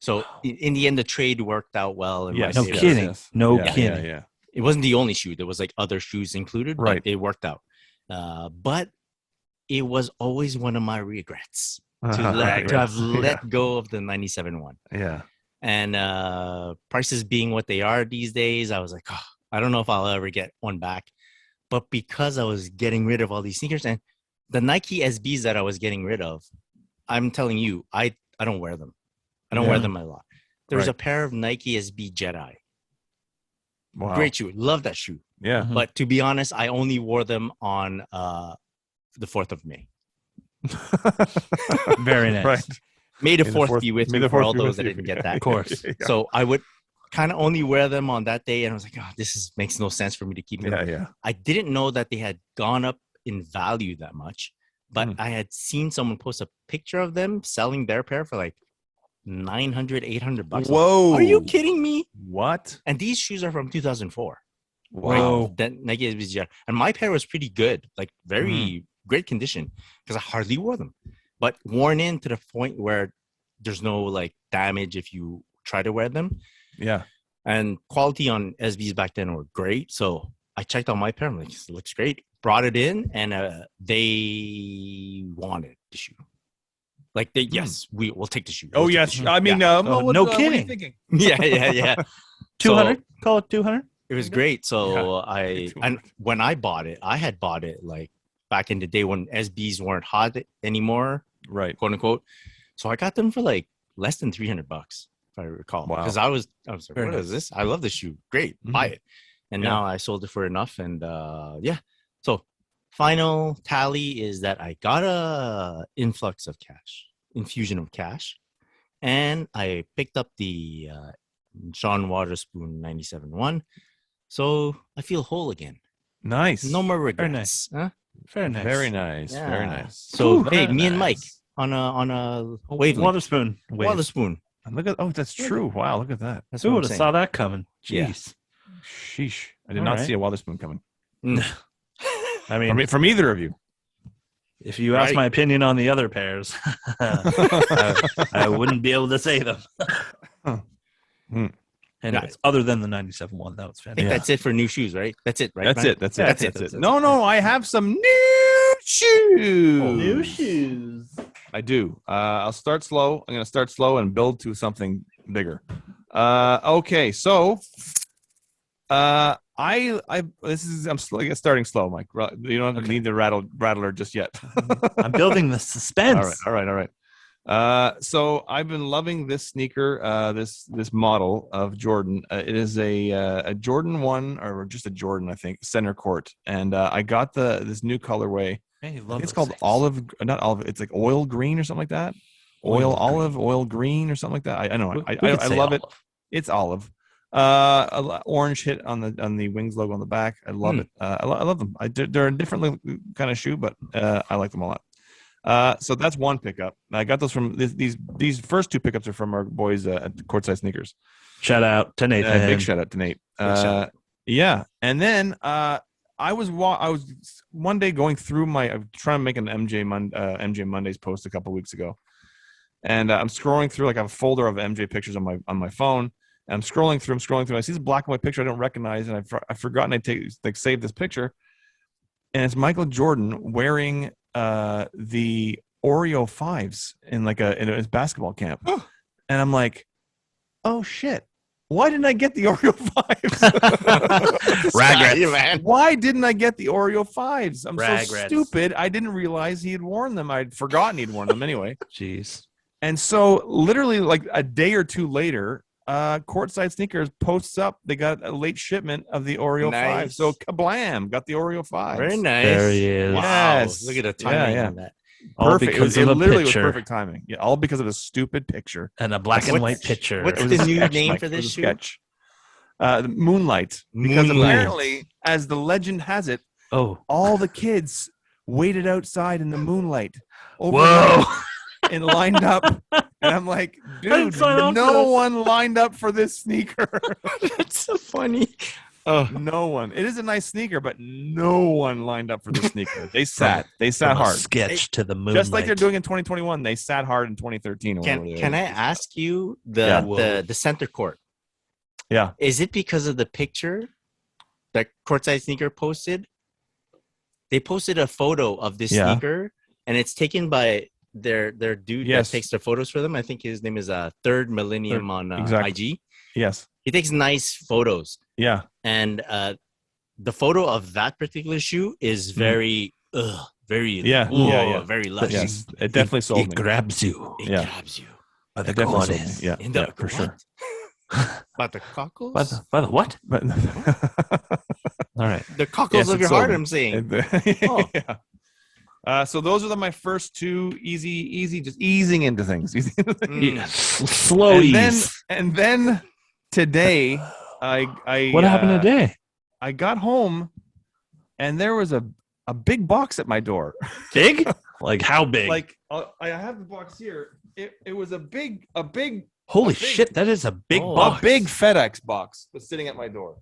Speaker 4: So in the end, the trade worked out well. And
Speaker 3: Yes.
Speaker 2: No
Speaker 3: yes,
Speaker 2: kidding.
Speaker 3: yes.
Speaker 2: No
Speaker 3: Yeah,
Speaker 2: kidding.
Speaker 3: Yeah.
Speaker 4: it wasn't the only shoe. There was like other shoes included, but
Speaker 3: Right.
Speaker 4: it worked out. But it was always one of my regrets to have let go of the 97 one.
Speaker 3: Yeah.
Speaker 4: And prices being what they are these days, I was like, oh, I don't know if I'll ever get one back. But because I was getting rid of all these sneakers and the Nike SBs that I was getting rid of, I'm telling you, I don't wear them. I don't wear them a lot. There's a pair of Nike SB Jedi.
Speaker 3: Wow.
Speaker 4: Great shoe. Love that shoe.
Speaker 3: Yeah.
Speaker 4: But to be honest, I only wore them on the 4th of May.
Speaker 2: Very nice.
Speaker 3: Right.
Speaker 4: May the
Speaker 3: May the
Speaker 4: 4th
Speaker 3: fourth-
Speaker 4: be with
Speaker 3: may
Speaker 4: you
Speaker 3: the
Speaker 4: for
Speaker 3: fourth
Speaker 4: all
Speaker 3: be with
Speaker 4: those that
Speaker 3: you.
Speaker 4: didn't get that.
Speaker 2: Of course.
Speaker 3: Yeah.
Speaker 4: So I would kind of only wear them on that day. And I was like, oh, makes no sense for me to keep them.
Speaker 3: Yeah.
Speaker 4: I didn't know that they had gone up in value that much, but
Speaker 3: Mm.
Speaker 4: I had seen someone post a picture of them selling their pair for like $900, $800.
Speaker 3: Whoa.
Speaker 4: Are you kidding me?
Speaker 3: What?
Speaker 4: And these shoes are from 2004.
Speaker 3: Wow.
Speaker 4: Right? That Nike SBGR. And my pair was pretty good, like very great condition because I hardly wore them, but worn in to the point where there's no like damage if you try to wear them.
Speaker 3: Yeah.
Speaker 4: And quality on SBs back then were great. So I checked on my pair. I'm like, this looks great. Brought it in and they wanted the shoe. Like, yes, we'll take the shoe.
Speaker 3: Oh,
Speaker 4: We'll take
Speaker 3: yes.
Speaker 4: the shoe.
Speaker 3: I mean,
Speaker 4: Yeah.
Speaker 2: no
Speaker 3: what are you
Speaker 2: kidding.
Speaker 3: thinking?
Speaker 4: Yeah.
Speaker 2: 200? Call it 200?
Speaker 4: It was great. So
Speaker 3: Yeah.
Speaker 4: and when I bought it, I had bought it like back in the day when SBs weren't hot anymore,
Speaker 3: Right.
Speaker 4: quote unquote. So I got them for like less than $300, if I recall.
Speaker 3: Wow.
Speaker 4: Because I was like,
Speaker 2: Very
Speaker 4: what is this? I love this shoe. Great, buy it. And
Speaker 3: Yeah.
Speaker 4: now I sold it for enough. And yeah. So final tally is that I got a infusion of cash, and I picked up the Sean Waterspoon 97 one. So I feel whole again.
Speaker 3: Nice.
Speaker 4: No more regrets.
Speaker 2: nice.
Speaker 4: Huh?
Speaker 2: Very nice.
Speaker 3: Very nice.
Speaker 4: Yeah.
Speaker 3: Very nice.
Speaker 4: So
Speaker 2: Ooh,
Speaker 4: hey,
Speaker 2: very
Speaker 4: me and Mike
Speaker 2: nice.
Speaker 4: on a wavelength.
Speaker 2: Waterspoon. Wave.
Speaker 4: Waterspoon.
Speaker 3: And look at that's true. Wow, look at that.
Speaker 4: That's
Speaker 2: Who
Speaker 4: what
Speaker 2: would
Speaker 4: I'm
Speaker 2: have
Speaker 4: saying.
Speaker 2: saw that coming?
Speaker 4: Yeah.
Speaker 2: Jeez.
Speaker 3: Sheesh. I did
Speaker 2: All
Speaker 3: not
Speaker 2: right.
Speaker 3: see a Waterspoon coming.
Speaker 2: I mean,
Speaker 3: From either of you.
Speaker 2: if you ask
Speaker 4: Right.
Speaker 2: my opinion on the other pairs, I wouldn't be able to say them.
Speaker 3: Hmm.
Speaker 2: Anyways, other than the 97 one, that was
Speaker 4: I think
Speaker 2: fantastic.
Speaker 4: that's it for new shoes, right? That's it, right?
Speaker 3: That's
Speaker 4: Brian?
Speaker 3: it. That's
Speaker 2: Yeah,
Speaker 3: it.
Speaker 2: that's it,
Speaker 3: That's
Speaker 2: that's
Speaker 3: it.
Speaker 2: it.
Speaker 3: No, I have some new shoes.
Speaker 2: New shoes.
Speaker 3: I do. I'll start slow. I'm going to start slow and build to something bigger. Okay, so I'm starting slow, Mike. You don't need the rattler just yet.
Speaker 2: I'm building the suspense.
Speaker 3: All right. So I've been loving this sneaker, this model of Jordan. It is a Jordan 1 or just a Jordan, I think, center court, and I got this new colorway.
Speaker 2: Man, you
Speaker 3: I
Speaker 2: love
Speaker 3: think it's
Speaker 2: those
Speaker 3: called
Speaker 2: things.
Speaker 3: not olive. It's like oil green or something like that. Oil green or something like that. I know.
Speaker 2: We
Speaker 3: I
Speaker 2: could say
Speaker 3: love it.
Speaker 2: olive.
Speaker 3: It's olive. Orange hit on the wings logo on the back. I love it. I love them. They're a different kind of shoe, but I like them a lot. So that's one pickup. I got those from these first two pickups are from our boys at Courtside Sneakers.
Speaker 2: Shout out to Nathan.
Speaker 3: Big shout out to Nate.
Speaker 4: shout out.
Speaker 3: Yeah, and then I was one day going through I'm trying to make an MJ Mondays post a couple weeks ago, and I'm scrolling through, like, I have a folder of MJ pictures on my phone. And I'm scrolling through. I see this black and white picture I don't recognize, and I've forgotten I saved this picture, and it's Michael Jordan wearing the Oreo 5s in his basketball camp, and I'm like, oh shit. Why didn't I get the Oreo 5s?
Speaker 4: Regrets, man.
Speaker 3: Why didn't I get the Oreo 5s? I'm so
Speaker 2: Regrets.
Speaker 3: stupid. I didn't realize he had worn them. I'd forgotten he'd worn them anyway.
Speaker 2: Jeez.
Speaker 3: And so literally like a day or two later, Courtside Sneakers posts up. They got a late shipment of the Oreo 5.
Speaker 4: Nice.
Speaker 3: So kablam, got the Oreo 5.
Speaker 4: Very nice.
Speaker 2: There he is.
Speaker 4: Wow.
Speaker 3: Yes.
Speaker 4: Look at the timing
Speaker 3: Yeah.
Speaker 4: on that.
Speaker 2: All
Speaker 3: Perfect.
Speaker 2: because
Speaker 3: It
Speaker 2: of a
Speaker 3: literally
Speaker 2: picture
Speaker 3: was perfect timing. Yeah, all because of a stupid picture.
Speaker 2: and a black and
Speaker 4: What's-
Speaker 2: white picture.
Speaker 4: what's
Speaker 3: It was
Speaker 4: the
Speaker 3: a
Speaker 4: new
Speaker 3: sketch,
Speaker 4: name
Speaker 3: Mike.
Speaker 4: for
Speaker 3: It was
Speaker 4: this
Speaker 3: a
Speaker 4: shoe?
Speaker 3: sketch. Moonlight. Because
Speaker 4: Moonlight.
Speaker 3: apparently, as the legend has it,
Speaker 2: Oh,
Speaker 3: all the kids waited outside in the moonlight
Speaker 2: whoa!
Speaker 3: overnight and lined up. And I'm like,
Speaker 2: didn't
Speaker 3: dude,
Speaker 2: sign up for
Speaker 3: no
Speaker 2: this.
Speaker 3: one lined up for this sneaker.
Speaker 4: That's so funny. Oh,
Speaker 3: No one. It is a nice sneaker, but no one lined up for this sneaker. They sat
Speaker 2: From a
Speaker 3: hard.
Speaker 2: sketch to the moon.
Speaker 3: Just like they're doing in 2021. They sat hard in 2013. Or whatever they
Speaker 4: can
Speaker 3: did.
Speaker 4: I ask you
Speaker 3: Yeah.
Speaker 4: the center court?
Speaker 3: Yeah.
Speaker 4: Is it because of the picture, that Courtside Sneaker posted. They posted a photo of this sneaker, and it's taken by their dude that takes their photos for them. I think his name is Third Millennium on IG.
Speaker 3: Yes,
Speaker 4: he takes nice photos.
Speaker 3: Yeah,
Speaker 4: and the photo of that particular shoe is very very lush.
Speaker 3: Yes, it definitely sold me.
Speaker 2: It grabs you.
Speaker 4: It grabs you
Speaker 2: by the cojones.
Speaker 3: Yeah, for sure.
Speaker 4: By the cockles?
Speaker 2: By the what? All right.
Speaker 4: The cockles of your heart, I'm saying.
Speaker 3: So those are my first two easy, just easing into things.
Speaker 2: Slow ease.
Speaker 3: And then today, I
Speaker 2: what happened today?
Speaker 3: I got home, and there was a big box at my door.
Speaker 2: Big? Like how big?
Speaker 3: Like I have the box here. It was a big.
Speaker 2: Holy shit! That is a big box.
Speaker 3: A big FedEx box was sitting at my door.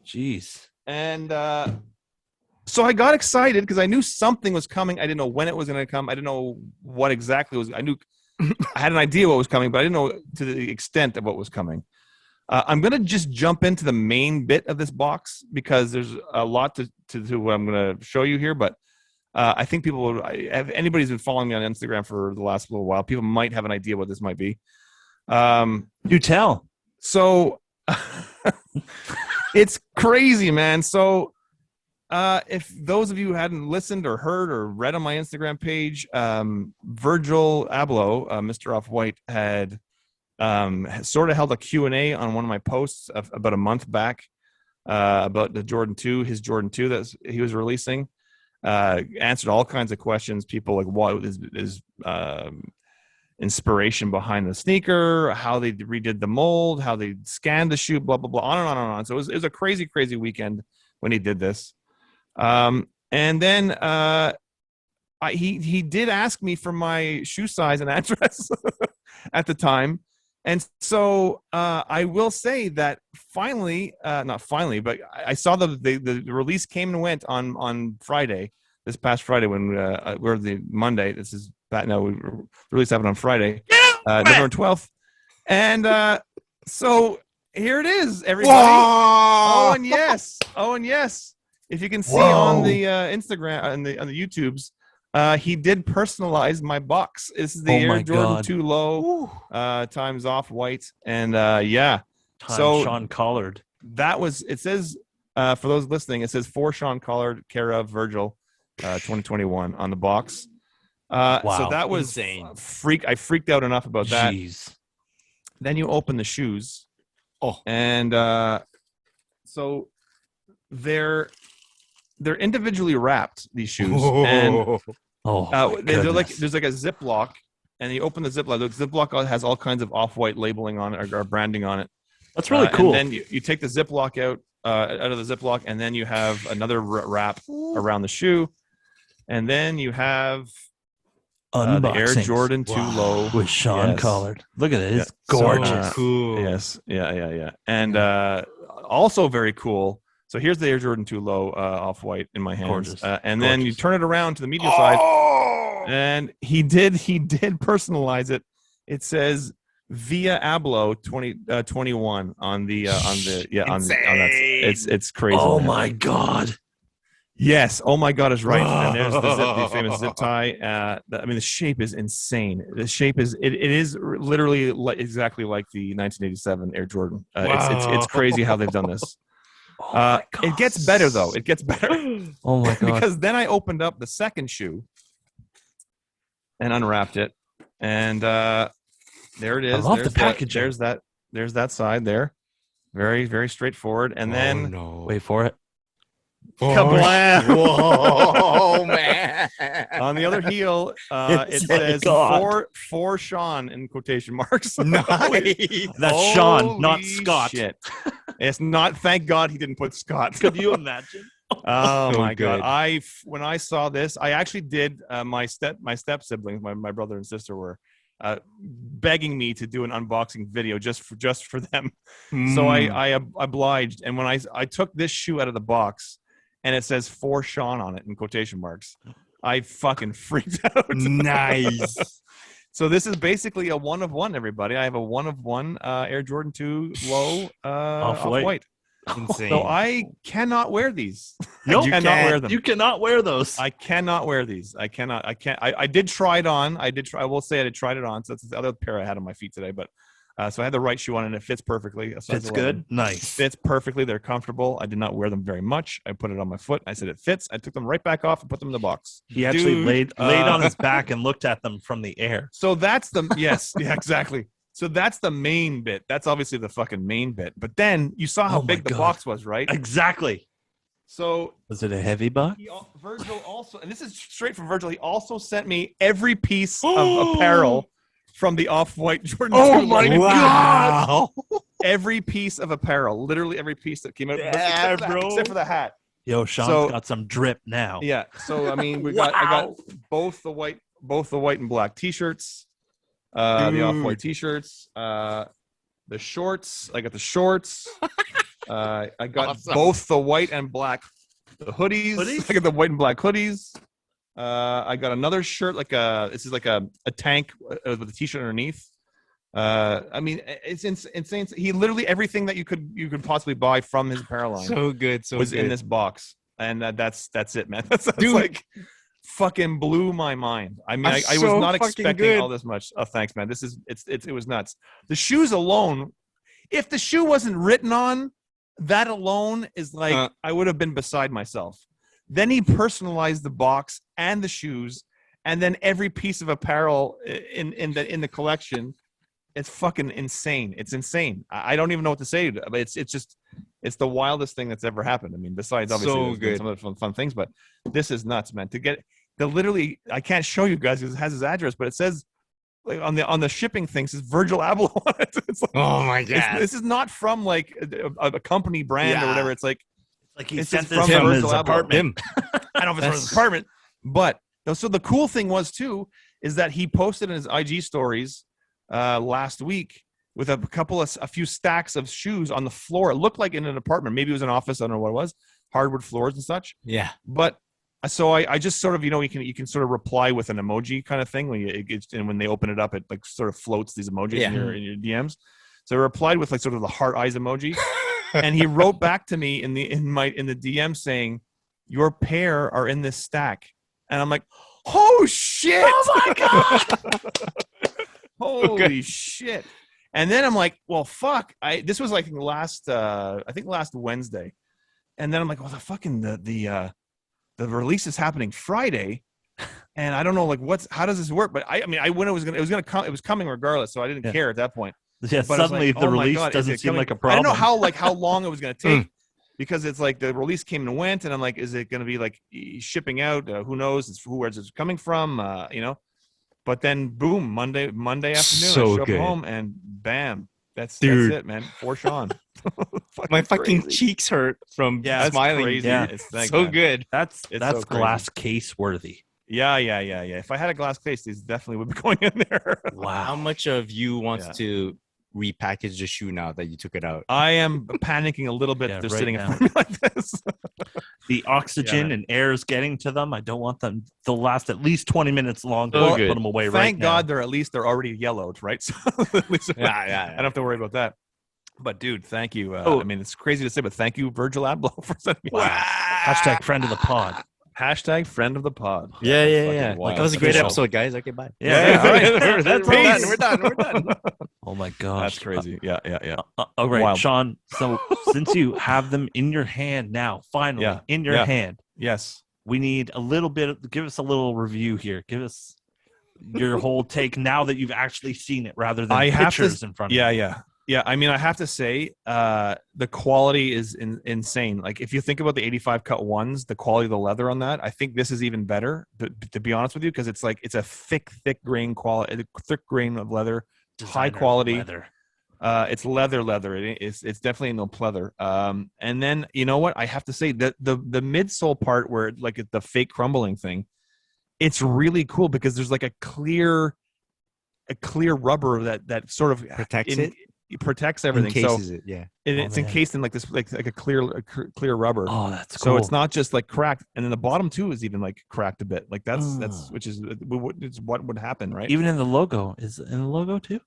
Speaker 2: Jeez.
Speaker 3: And so I got excited because I knew something was coming. I didn't know when it was going to come. I didn't know what exactly was. I knew I had an idea what was coming, but I didn't know to the extent of what was coming. I'm going to just jump into the main bit of this box because there's a lot to what I'm going to show you here. But I think people, if anybody's been following me on Instagram for the last little while, people might have an idea what this might be.
Speaker 2: Do tell.
Speaker 3: So it's crazy, man. So if those of you who hadn't listened or heard or read on my Instagram page, Virgil Abloh, Mr. Off-White, had sort of held a Q&A on one of my posts about a month back about the Jordan 2, his Jordan 2 that he was releasing. Answered all kinds of questions. People like what is inspiration behind the sneaker, how they redid the mold, how they scanned the shoe, blah, blah, blah, on and on and on. So it was a crazy, crazy weekend when he did this. And then he did ask me for my shoe size and address at the time. And so I will say that finally, not finally, but I saw the release came and went on Friday, this past Friday when we're the Monday. This is we released happened on Friday, November 12th. And so here it is, everybody.
Speaker 4: Whoa!
Speaker 3: Oh, and yes. If you can see on the Instagram, on the YouTubes, he did personalize my box. This is the Air Jordan 2 Low times Off-White. And so
Speaker 2: Sean Collard.
Speaker 3: That was, it says, for those listening, it says for Sean Collard, care of Virgil, 2021 on the box. So that was
Speaker 4: insane.
Speaker 3: I freaked out enough about that.
Speaker 2: Jeez.
Speaker 3: Then you open the shoes. And so they're individually wrapped, these shoes. And they're like, there's like a Ziploc, and you open the Ziploc. The Ziploc has all kinds of Off-White labeling on it or branding on it.
Speaker 2: That's really cool.
Speaker 3: And then you take the Ziploc out of the Ziploc, and then you have another wrap around the shoe. And then you have the Air Jordan 2 Low
Speaker 2: with Sean Collard. Look at it. It's gorgeous.
Speaker 4: So cool.
Speaker 3: Yes. Yeah. And also very cool. So here's the Air Jordan 2 Low Off-White in my hands. And then you turn it around to the media side. And he did personalize it. It says via Abloh 2021 on that. It's crazy.
Speaker 2: Oh my God.
Speaker 3: Yes. Oh my God is right. And there's the famous zip tie. The shape is insane. The shape is it is literally exactly like the 1987 Air Jordan. It's crazy how they've done this. It gets better though. It gets better.
Speaker 2: Oh my God.
Speaker 3: Because then I opened up the second shoe and unwrapped it, and there it is.
Speaker 2: I love the packaging.
Speaker 3: There's that side there. Very, very straightforward. And then
Speaker 2: wait for it.
Speaker 3: Kablam!
Speaker 4: Whoa, man!
Speaker 3: On the other heel, it says for Sean in quotation marks.
Speaker 4: Nice.
Speaker 2: That's Sean, not Scott.
Speaker 3: Shit. It's not. Thank God he didn't put Scott.
Speaker 2: Could you imagine?
Speaker 3: Oh
Speaker 4: So
Speaker 3: my
Speaker 4: good.
Speaker 3: God! When I saw this, I actually did. My step siblings, my brother and sister were begging me to do an unboxing video just for them. So I obliged, and when I took this shoe out of the box, and it says for Sean on it in quotation marks, I fucking freaked out.
Speaker 4: Nice.
Speaker 3: So this is basically a 1 of 1, everybody. I have a 1 of 1 Air Jordan 2 Low Off-White.
Speaker 4: Insane.
Speaker 3: So I cannot wear these.
Speaker 2: Nope.
Speaker 3: I cannot wear them.
Speaker 2: You cannot wear those.
Speaker 3: I cannot wear these. I cannot. I can't. I did try it on. I will say I did tried it on. So that's the other pair I had on my feet today. But so I had the right shoe on and it fits perfectly.
Speaker 2: Fits good. Nice.
Speaker 3: Fits perfectly. They're comfortable. I did not wear them very much. I put it on my foot. I said it fits. I took them right back off and put them in the box.
Speaker 2: He actually laid on his back and looked at them from the air.
Speaker 3: So that's the yes, yeah, exactly. So that's the main bit. That's obviously the fucking main bit. But then you saw how big the box was, right?
Speaker 2: Exactly.
Speaker 3: So
Speaker 2: was it a heavy box?
Speaker 3: Virgil also, and this is straight from Virgil. He also sent me every piece of apparel from the Off-White Jordan.
Speaker 2: Oh my god!
Speaker 3: Every piece of apparel, literally every piece that came out, except for the hat.
Speaker 2: Yo, Sean's got some drip now.
Speaker 3: Yeah. So I mean, I got both the white and black T-shirts, the Off-White T-shirts, the shorts. I got the shorts. I got both the white and black hoodies. I got the white and black hoodies. I got another shirt, this is like a tank with a T-shirt underneath. I mean, it's insane. He literally everything that you could possibly buy from his apparel line was in this box, and that's it, man. That's like fucking blew my mind. I mean, I was not expecting all this much. Oh, thanks, man. It was nuts. The shoes alone, if the shoe wasn't written on, that alone is like I would have been beside myself. Then he personalized the box and the shoes, and then every piece of apparel in the collection. It's fucking insane. It's insane. I don't even know what to say. But it's the wildest thing that's ever happened. I mean, besides obviously some of the fun things, but this is nuts, man. To get literally, I can't show you guys because it has his address, but it says like on the shipping thing, it says Virgil Abloh on it. It's like,
Speaker 4: oh my god!
Speaker 3: This is not from like a company brand or whatever. It's like
Speaker 2: he sent this from his apartment.
Speaker 3: I don't know if it's from his apartment, but so the cool thing was too is that he posted in his IG stories last week with a few stacks of shoes on the floor. It looked like in an apartment. Maybe it was an office. I don't know what it was. Hardwood floors and such.
Speaker 4: Yeah.
Speaker 3: But so I just sort of, you can sort of reply with an emoji kind of thing and when they open it up, it like sort of floats these emojis in your DMs. So I replied with like sort of the heart eyes emoji, and he wrote back to me in the DM saying, "Your pair are in this stack," and I'm like, "Oh shit! Oh my god!" Holy shit. And then I'm like, well, fuck. This was like last Wednesday. And then I'm like, well, the release is happening Friday. And I don't know, like, how does this work? But I mean, when it was coming regardless. So I didn't care at that point.
Speaker 2: Yeah,
Speaker 3: but
Speaker 2: suddenly
Speaker 3: like,
Speaker 2: the release doesn't seem like a problem.
Speaker 3: I don't know how long it was going to take because it's like the release came and went. And I'm like, is it going to be like shipping out? Who knows? Where's it coming from? But then, boom, Monday afternoon, I show up home and bam, that's it, man. For Sean.
Speaker 4: My fucking cheeks hurt from smiling.
Speaker 3: Crazy.
Speaker 4: Yeah, it's so good.
Speaker 2: That's so glass case worthy.
Speaker 3: Yeah. If I had a glass case, these definitely would be going in there.
Speaker 4: Wow. How much of you wants to repackage the shoe now that you took it out?
Speaker 3: I am panicking a little bit. They're sitting in front of me like this.
Speaker 2: The oxygen and air is getting to them. I don't want them. They'll last at least 20 minutes longer.
Speaker 3: Well,
Speaker 2: put them away right now.
Speaker 3: Thank God they're already yellowed, right? So at least I don't have to worry about that. But dude, thank you. I mean, it's crazy to say, but thank you, Virgil Abloh, for sending me.
Speaker 2: Wow. Hashtag friend of the pod.
Speaker 3: Hashtag friend of the pod.
Speaker 4: Yeah. Like, that was a great episode, guys. Okay, bye.
Speaker 3: Yeah. All right.
Speaker 4: We're done.
Speaker 2: Oh my gosh.
Speaker 3: That's crazy. Yeah.
Speaker 2: All right,
Speaker 3: Wild.
Speaker 2: Sean. So since you have them in your hand now, finally in your hand.
Speaker 3: Yes.
Speaker 2: We need a little bit. Give us a little review here. Give us your whole take now that you've actually seen it rather than pictures in front of you.
Speaker 3: Yeah, I mean, I have to say, the quality is insane. Like, if you think about the 85 cut ones, the quality of the leather on that, I think this is even better, to be honest with you, because it's a thick grain quality, thick grain of leather, high quality
Speaker 2: leather.
Speaker 3: It's leather. It's definitely no pleather. And then you know what? I have to say that the midsole part where like the fake crumbling thing, it's really cool because there's like a clear rubber that sort of
Speaker 4: protects it.
Speaker 3: It protects everything.
Speaker 4: Encases it, yeah.
Speaker 3: It's encased in like this, like a clear rubber.
Speaker 2: Oh, that's cool.
Speaker 3: So it's not just like cracked, and then the bottom too is even like cracked a bit. Like that's what would happen, right?
Speaker 2: Even in the logo, is it in the logo too?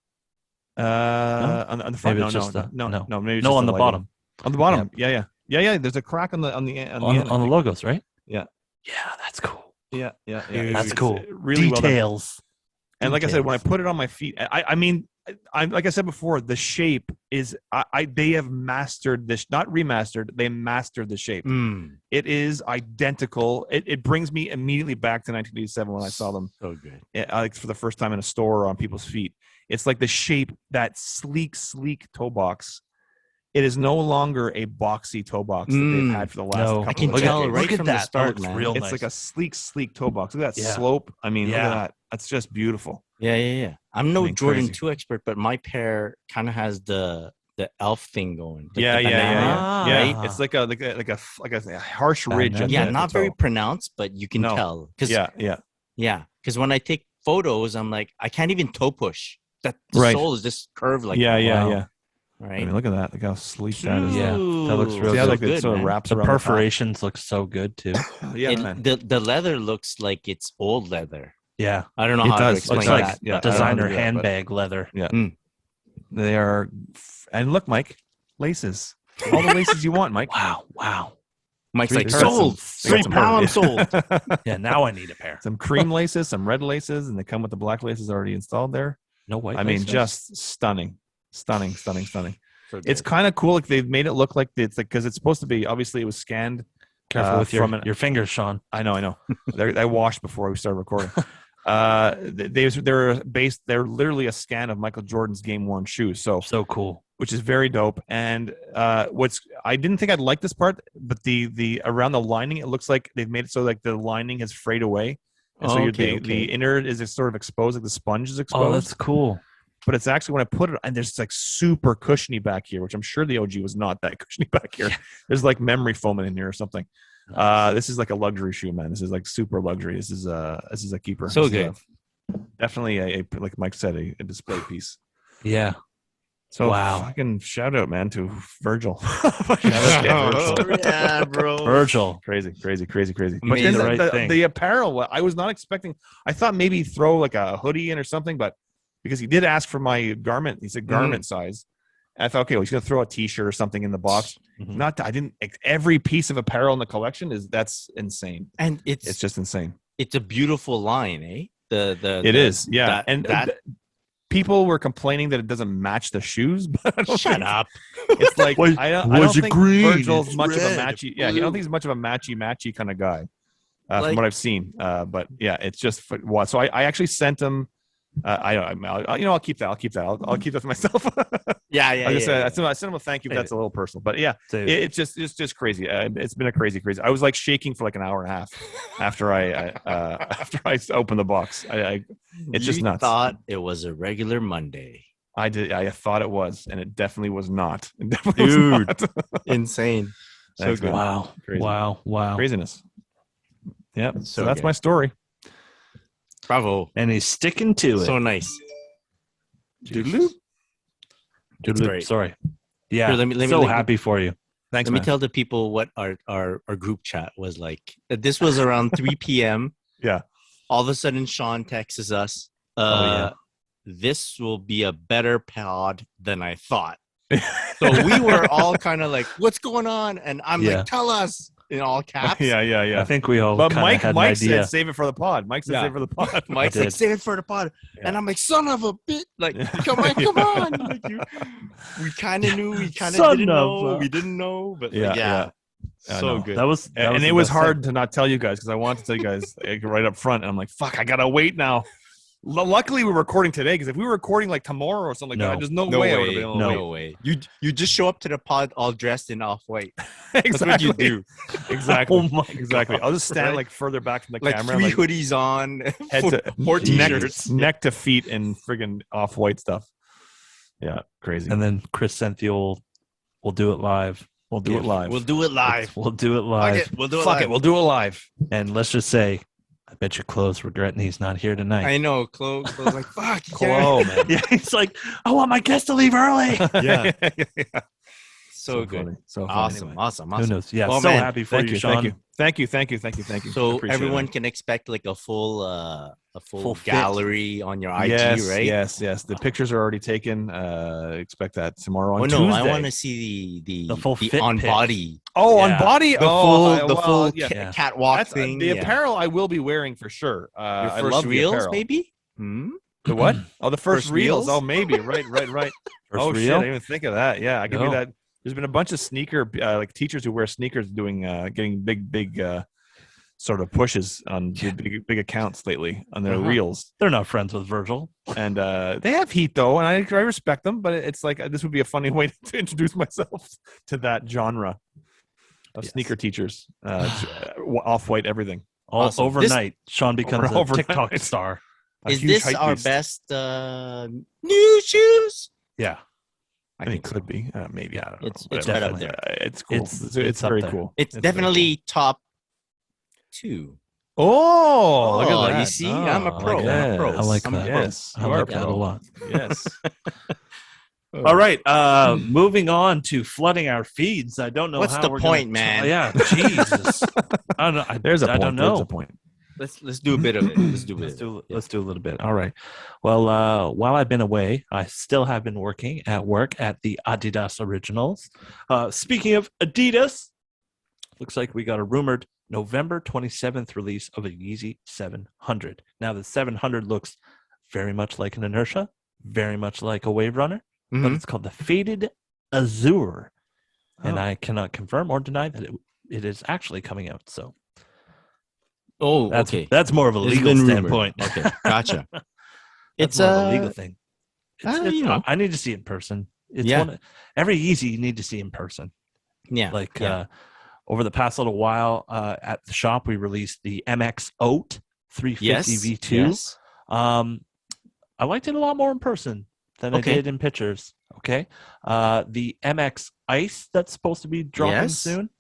Speaker 3: On the front,
Speaker 2: maybe
Speaker 3: no, maybe
Speaker 2: no,
Speaker 3: just
Speaker 2: on the bottom.
Speaker 3: On the bottom. Yeah. There's a crack on the end.
Speaker 2: On the logos, right?
Speaker 3: Yeah.
Speaker 2: Yeah, that's cool.
Speaker 3: Yeah.
Speaker 2: That's cool.
Speaker 3: Really well done.
Speaker 2: Details.
Speaker 3: And like I said, when I put it on my feet, I mean, like I said before, the shape is they have mastered this, not remastered. They mastered the shape. It is identical. It brings me immediately back to 1987 when I saw them.
Speaker 4: So good.
Speaker 3: Like for the first time in a store or on people's feet. It's like the shape, that sleek toe box. It is no longer a boxy toe box that they've had for the last couple
Speaker 4: I can
Speaker 3: of
Speaker 4: tell
Speaker 3: decades.
Speaker 4: right from the start,
Speaker 2: looks
Speaker 4: man.
Speaker 2: real
Speaker 3: It's
Speaker 2: nice.
Speaker 3: like a sleek toe box. Look at that
Speaker 2: Yeah.
Speaker 3: slope. I mean, look
Speaker 2: Yeah.
Speaker 3: at that. That's just beautiful.
Speaker 4: Yeah. I'm no
Speaker 3: I mean,
Speaker 4: Jordan
Speaker 3: crazy.
Speaker 4: 2 expert, but my pair kind of has the elf thing going. Like
Speaker 3: Yeah.
Speaker 4: the banana,
Speaker 3: Yeah.
Speaker 4: right?
Speaker 3: It's like a harsh ridge. at
Speaker 4: Yeah,
Speaker 3: the
Speaker 4: not very
Speaker 3: toe.
Speaker 4: pronounced, but you can
Speaker 3: No.
Speaker 4: tell.
Speaker 3: Yeah.
Speaker 4: Because when I take photos, I'm like, I can't even toe push. That the
Speaker 3: Right.
Speaker 4: sole is just curved like
Speaker 3: Yeah.
Speaker 4: that.
Speaker 3: I
Speaker 4: Right.
Speaker 3: mean, look at that. Look how sleek that is.
Speaker 2: Yeah, that looks real
Speaker 3: See how
Speaker 2: good.
Speaker 3: like it sort of
Speaker 4: man.
Speaker 3: wraps
Speaker 2: The
Speaker 3: around
Speaker 2: perforations look so good too.
Speaker 3: the top. Yeah, man.
Speaker 4: The leather looks like it's old leather.
Speaker 2: Yeah,
Speaker 4: I don't know
Speaker 3: It
Speaker 4: how to
Speaker 3: does.
Speaker 4: explain
Speaker 2: looks
Speaker 3: Looks
Speaker 2: like
Speaker 3: like-
Speaker 4: that.
Speaker 3: yeah, I don't know how to
Speaker 2: designer
Speaker 3: do that, but-
Speaker 2: handbag leather.
Speaker 3: They are, and look, Mike, laces. All the laces you want, Mike.
Speaker 2: Wow.
Speaker 4: Mike's
Speaker 3: Three
Speaker 4: like,
Speaker 3: pairs.
Speaker 4: sold.
Speaker 3: They got some
Speaker 4: Now I'm
Speaker 3: purple.
Speaker 4: sold.
Speaker 2: Yeah, now I need a pair.
Speaker 3: Some cream laces, some red laces, and they come with the black laces already installed there.
Speaker 2: No white.
Speaker 3: I mean,
Speaker 2: laces?
Speaker 3: just stunning.
Speaker 4: So
Speaker 3: It's
Speaker 4: good.
Speaker 3: kind of cool. Like they've made it look like it's like because it's supposed to be. Obviously, it was scanned.
Speaker 2: Careful with
Speaker 3: from
Speaker 2: your fingers, Sean.
Speaker 3: I know. I washed before we started recording. They're literally a scan of Michael Jordan's game worn shoes.
Speaker 2: So cool.
Speaker 3: Which is very dope. And I didn't think I'd like this part, but the around the lining, it looks like they've made it so like the lining has frayed away. And so the inner is sort of exposed, like the sponge is exposed.
Speaker 2: Oh, that's cool.
Speaker 3: But it's actually when I put it, and there's like super cushiony back here, which I'm sure the OG was not that cushiony back here. There's like memory foam in here or something.
Speaker 2: Nice.
Speaker 3: This is like a luxury shoe, man. This is like super luxury. This is a keeper.
Speaker 4: So
Speaker 3: This is
Speaker 4: good.
Speaker 3: definitely a like Mike said, a display piece.
Speaker 2: Yeah.
Speaker 3: So
Speaker 2: Wow.
Speaker 3: fucking shout out, man, to Virgil.
Speaker 4: Yeah, bro.
Speaker 2: Virgil.
Speaker 3: Crazy. But
Speaker 4: Amazing.
Speaker 3: then
Speaker 2: The right
Speaker 3: the,
Speaker 2: thing.
Speaker 3: the apparel, I was not expecting. I thought maybe he'd throw like a hoodie in or something, but because he did ask for my garment, he said garment size. And I thought, okay, well, he's gonna throw a T-shirt or something in the box.
Speaker 2: Mhm.
Speaker 3: I didn't. Every piece of apparel in the collection that's insane.
Speaker 4: And
Speaker 3: It's just insane.
Speaker 4: it's a beautiful line, eh?
Speaker 3: It is, yeah.
Speaker 4: And that
Speaker 3: people were complaining that it doesn't match the shoes, but I don't
Speaker 4: shut
Speaker 3: think-
Speaker 4: up.
Speaker 3: It's like
Speaker 2: Why-
Speaker 3: I don't
Speaker 2: why's it
Speaker 3: think
Speaker 2: green?
Speaker 3: Virgil's
Speaker 2: It's
Speaker 3: much of a
Speaker 2: red,
Speaker 3: matchy. Yeah, I don't think he's much of a matchy kind of guy from
Speaker 4: Like-
Speaker 3: what I've seen. But yeah, it's just what. So I actually sent him. I'll keep that. I'll keep that for myself.
Speaker 4: Yeah.
Speaker 3: Like I said, I sent him a thank you. But that's a little personal, but yeah,
Speaker 2: Dude.
Speaker 3: it's just crazy. It's been a crazy. I was like shaking for like an hour and a half after I opened the box. It's just
Speaker 4: You
Speaker 3: nuts.
Speaker 4: thought it was a regular Monday.
Speaker 3: I did. I thought it was, and it definitely was not. It definitely
Speaker 4: Dude.
Speaker 3: was not.
Speaker 4: Insane.
Speaker 3: Thanks, man.
Speaker 2: Wow.
Speaker 3: Crazy.
Speaker 2: Wow.
Speaker 3: Craziness. Yep. So
Speaker 4: So
Speaker 3: that's
Speaker 4: good.
Speaker 3: my story.
Speaker 4: Bravo.
Speaker 2: And he's sticking to it.
Speaker 4: So nice.
Speaker 2: Doodaloo.
Speaker 4: great.
Speaker 2: Sorry. Yeah.
Speaker 4: Here, let me-
Speaker 2: so
Speaker 4: let me-
Speaker 2: happy for you.
Speaker 3: Thanks,
Speaker 4: Let me
Speaker 3: man.
Speaker 4: tell the people what our group chat was like. This was around 3 p.m.
Speaker 3: Yeah.
Speaker 4: All of a sudden, Sean texts us.
Speaker 2: yeah.
Speaker 4: This will be a better pod than I thought. So we were all kind of like, "What's going on?" And I'm
Speaker 2: Yeah.
Speaker 4: like, "Tell us!" in all caps.
Speaker 3: Yeah.
Speaker 2: I think we all
Speaker 3: But
Speaker 2: kinda
Speaker 3: Mike
Speaker 2: had an
Speaker 3: said
Speaker 2: idea.
Speaker 3: save it for the pod. Mike said
Speaker 4: Yeah.
Speaker 3: save it for the pod.
Speaker 4: Mike's
Speaker 2: I
Speaker 4: like,
Speaker 2: did.
Speaker 4: "Save it for the pod," and I'm like, "Son of a bitch!" Like, come on! Like, we kind of knew, we kind of
Speaker 2: Son
Speaker 4: didn't
Speaker 2: of
Speaker 4: know,
Speaker 2: a-
Speaker 4: we didn't know, but
Speaker 3: Yeah,
Speaker 4: like,
Speaker 3: yeah. I
Speaker 4: so
Speaker 3: know.
Speaker 4: good.
Speaker 2: That was
Speaker 3: And
Speaker 2: the
Speaker 3: it was
Speaker 2: best
Speaker 3: hard
Speaker 2: thing.
Speaker 3: to not tell you guys because I wanted to tell you guys right up front. And I'm like, fuck, I gotta wait now. Luckily, we're recording today because if we were recording like tomorrow or something like
Speaker 2: No.
Speaker 3: that, there's no
Speaker 4: No
Speaker 3: way I
Speaker 4: way,
Speaker 3: would have been able to
Speaker 2: No.
Speaker 3: wait.
Speaker 4: no way. You just show up to the pod all dressed in off white. That's
Speaker 3: Exactly.
Speaker 4: what you do.
Speaker 3: Exactly.
Speaker 2: Oh my
Speaker 3: Exactly. I'll just stand
Speaker 4: Right?
Speaker 3: like further back from the
Speaker 4: Like
Speaker 3: camera,
Speaker 4: 3
Speaker 3: like
Speaker 4: hoodies on,
Speaker 3: head to
Speaker 4: four
Speaker 3: neck,
Speaker 4: t-shirts.
Speaker 3: neck to feet in friggin' off-white stuff. Yeah, crazy.
Speaker 2: And then Chris sent the old, we'll do it live.
Speaker 3: We'll do it live.
Speaker 4: We'll do it live.
Speaker 2: We'll do it
Speaker 4: Fuck
Speaker 2: live.
Speaker 4: it. We'll do it
Speaker 3: Fuck
Speaker 4: live.
Speaker 3: it. We'll do it live.
Speaker 2: And let's just say, I bet your Chloe's regretting he's not here tonight.
Speaker 4: I know. Chloe like, fuck.
Speaker 3: Chloe, man.
Speaker 2: Yeah, he's like, I want my guest to leave early.
Speaker 4: Yeah. So good.
Speaker 3: funny. So funny.
Speaker 4: Awesome,
Speaker 2: Anyway,
Speaker 4: awesome,
Speaker 2: Who
Speaker 4: awesome.
Speaker 2: knows? Yeah,
Speaker 4: Well,
Speaker 2: so
Speaker 4: man,
Speaker 2: happy for
Speaker 3: Thank
Speaker 2: you,
Speaker 3: you,
Speaker 2: Sean.
Speaker 3: thank you.
Speaker 4: So
Speaker 3: Appreciate
Speaker 4: everyone
Speaker 3: it.
Speaker 4: can expect like a full
Speaker 2: Full fit.
Speaker 4: gallery on your IG,
Speaker 3: Yes,
Speaker 4: right?
Speaker 3: yes. The pictures are already taken. Expect that tomorrow on
Speaker 4: Oh
Speaker 3: Tuesday.
Speaker 4: no, I want to see
Speaker 2: The full fit
Speaker 4: on
Speaker 2: pic.
Speaker 4: body,
Speaker 3: Oh, on
Speaker 2: Yeah.
Speaker 3: body.
Speaker 4: the full
Speaker 2: yeah.
Speaker 4: catwalk
Speaker 3: That's
Speaker 4: thing.
Speaker 3: the apparel I will be wearing for sure.
Speaker 4: Your
Speaker 3: I
Speaker 4: first
Speaker 3: love the
Speaker 4: reels,
Speaker 3: apparel.
Speaker 4: maybe.
Speaker 3: The what? Oh, the first
Speaker 4: First
Speaker 3: reels.
Speaker 4: reels?
Speaker 3: Oh, maybe. Right.
Speaker 2: First
Speaker 3: Oh shit!
Speaker 2: reel?
Speaker 3: I didn't even think of that. Yeah, I could be
Speaker 2: No.
Speaker 3: that. There's been a bunch of sneaker like teachers who wear sneakers doing getting big sort of pushes on big accounts lately on their reels.
Speaker 2: They're not friends with Virgil.
Speaker 3: And they have heat though, and I respect them. But it's like this would be a funny way to introduce myself to that genre of sneaker teachers. Off-white everything.
Speaker 2: All
Speaker 4: Awesome.
Speaker 2: overnight, Sean becomes a
Speaker 3: overnight.
Speaker 2: TikTok star.
Speaker 3: A
Speaker 4: Is
Speaker 3: huge
Speaker 4: this
Speaker 3: hype
Speaker 4: our
Speaker 3: beast.
Speaker 4: best new shoes?
Speaker 2: Yeah,
Speaker 3: I think it could be. Maybe. I don't know.
Speaker 4: It's
Speaker 3: Whatever.
Speaker 4: right up there.
Speaker 3: It's cool.
Speaker 2: It's
Speaker 3: It's
Speaker 2: up
Speaker 3: very
Speaker 2: there.
Speaker 3: cool.
Speaker 4: It's
Speaker 3: very
Speaker 4: definitely top 2.
Speaker 3: Oh, look
Speaker 4: Oh,
Speaker 3: at that.
Speaker 4: you see? I'm a
Speaker 3: Oh,
Speaker 4: pro. I'm a pro.
Speaker 2: I like
Speaker 4: I'm a
Speaker 2: that.
Speaker 4: pro.
Speaker 3: Yes,
Speaker 2: I
Speaker 3: you
Speaker 2: like
Speaker 3: are
Speaker 2: that a
Speaker 3: pro.
Speaker 2: lot.
Speaker 3: Yes.
Speaker 2: All right, moving on to flooding our feeds. I don't know
Speaker 4: What's
Speaker 2: how
Speaker 4: the
Speaker 2: we're
Speaker 4: point,
Speaker 2: gonna
Speaker 4: man?
Speaker 2: Yeah, Jesus. I don't know.
Speaker 3: There's a point.
Speaker 2: I don't know.
Speaker 3: There's a point.
Speaker 4: Let's do a bit of it. Let's do a bit.
Speaker 2: Let's do a little bit. All right. Well, while I've been away, I still have been working at the Adidas Originals. Speaking of Adidas, looks like we got a rumored November 27th release of a Yeezy 700. Now, the 700 looks very much like an Inertia, very much like a Wave Runner, but it's called the Faded Azure. And I cannot confirm or deny that it is actually coming out. So that's more of a
Speaker 4: It's
Speaker 2: legal
Speaker 4: been rumored.
Speaker 2: standpoint.
Speaker 4: Okay, gotcha.
Speaker 2: It's
Speaker 4: It's
Speaker 2: more of a legal thing.
Speaker 4: you know.
Speaker 2: I need to see it in person. It's
Speaker 4: Yeah.
Speaker 2: Every Yeezy you need to see in person.
Speaker 4: Yeah.
Speaker 2: Like
Speaker 4: yeah.
Speaker 2: over the past little while at the shop, we released the MX Oat 350 V2.
Speaker 4: Yes.
Speaker 2: I liked it a lot more in person than I did in pictures. Okay. The MX Ice that's supposed to be dropping soon.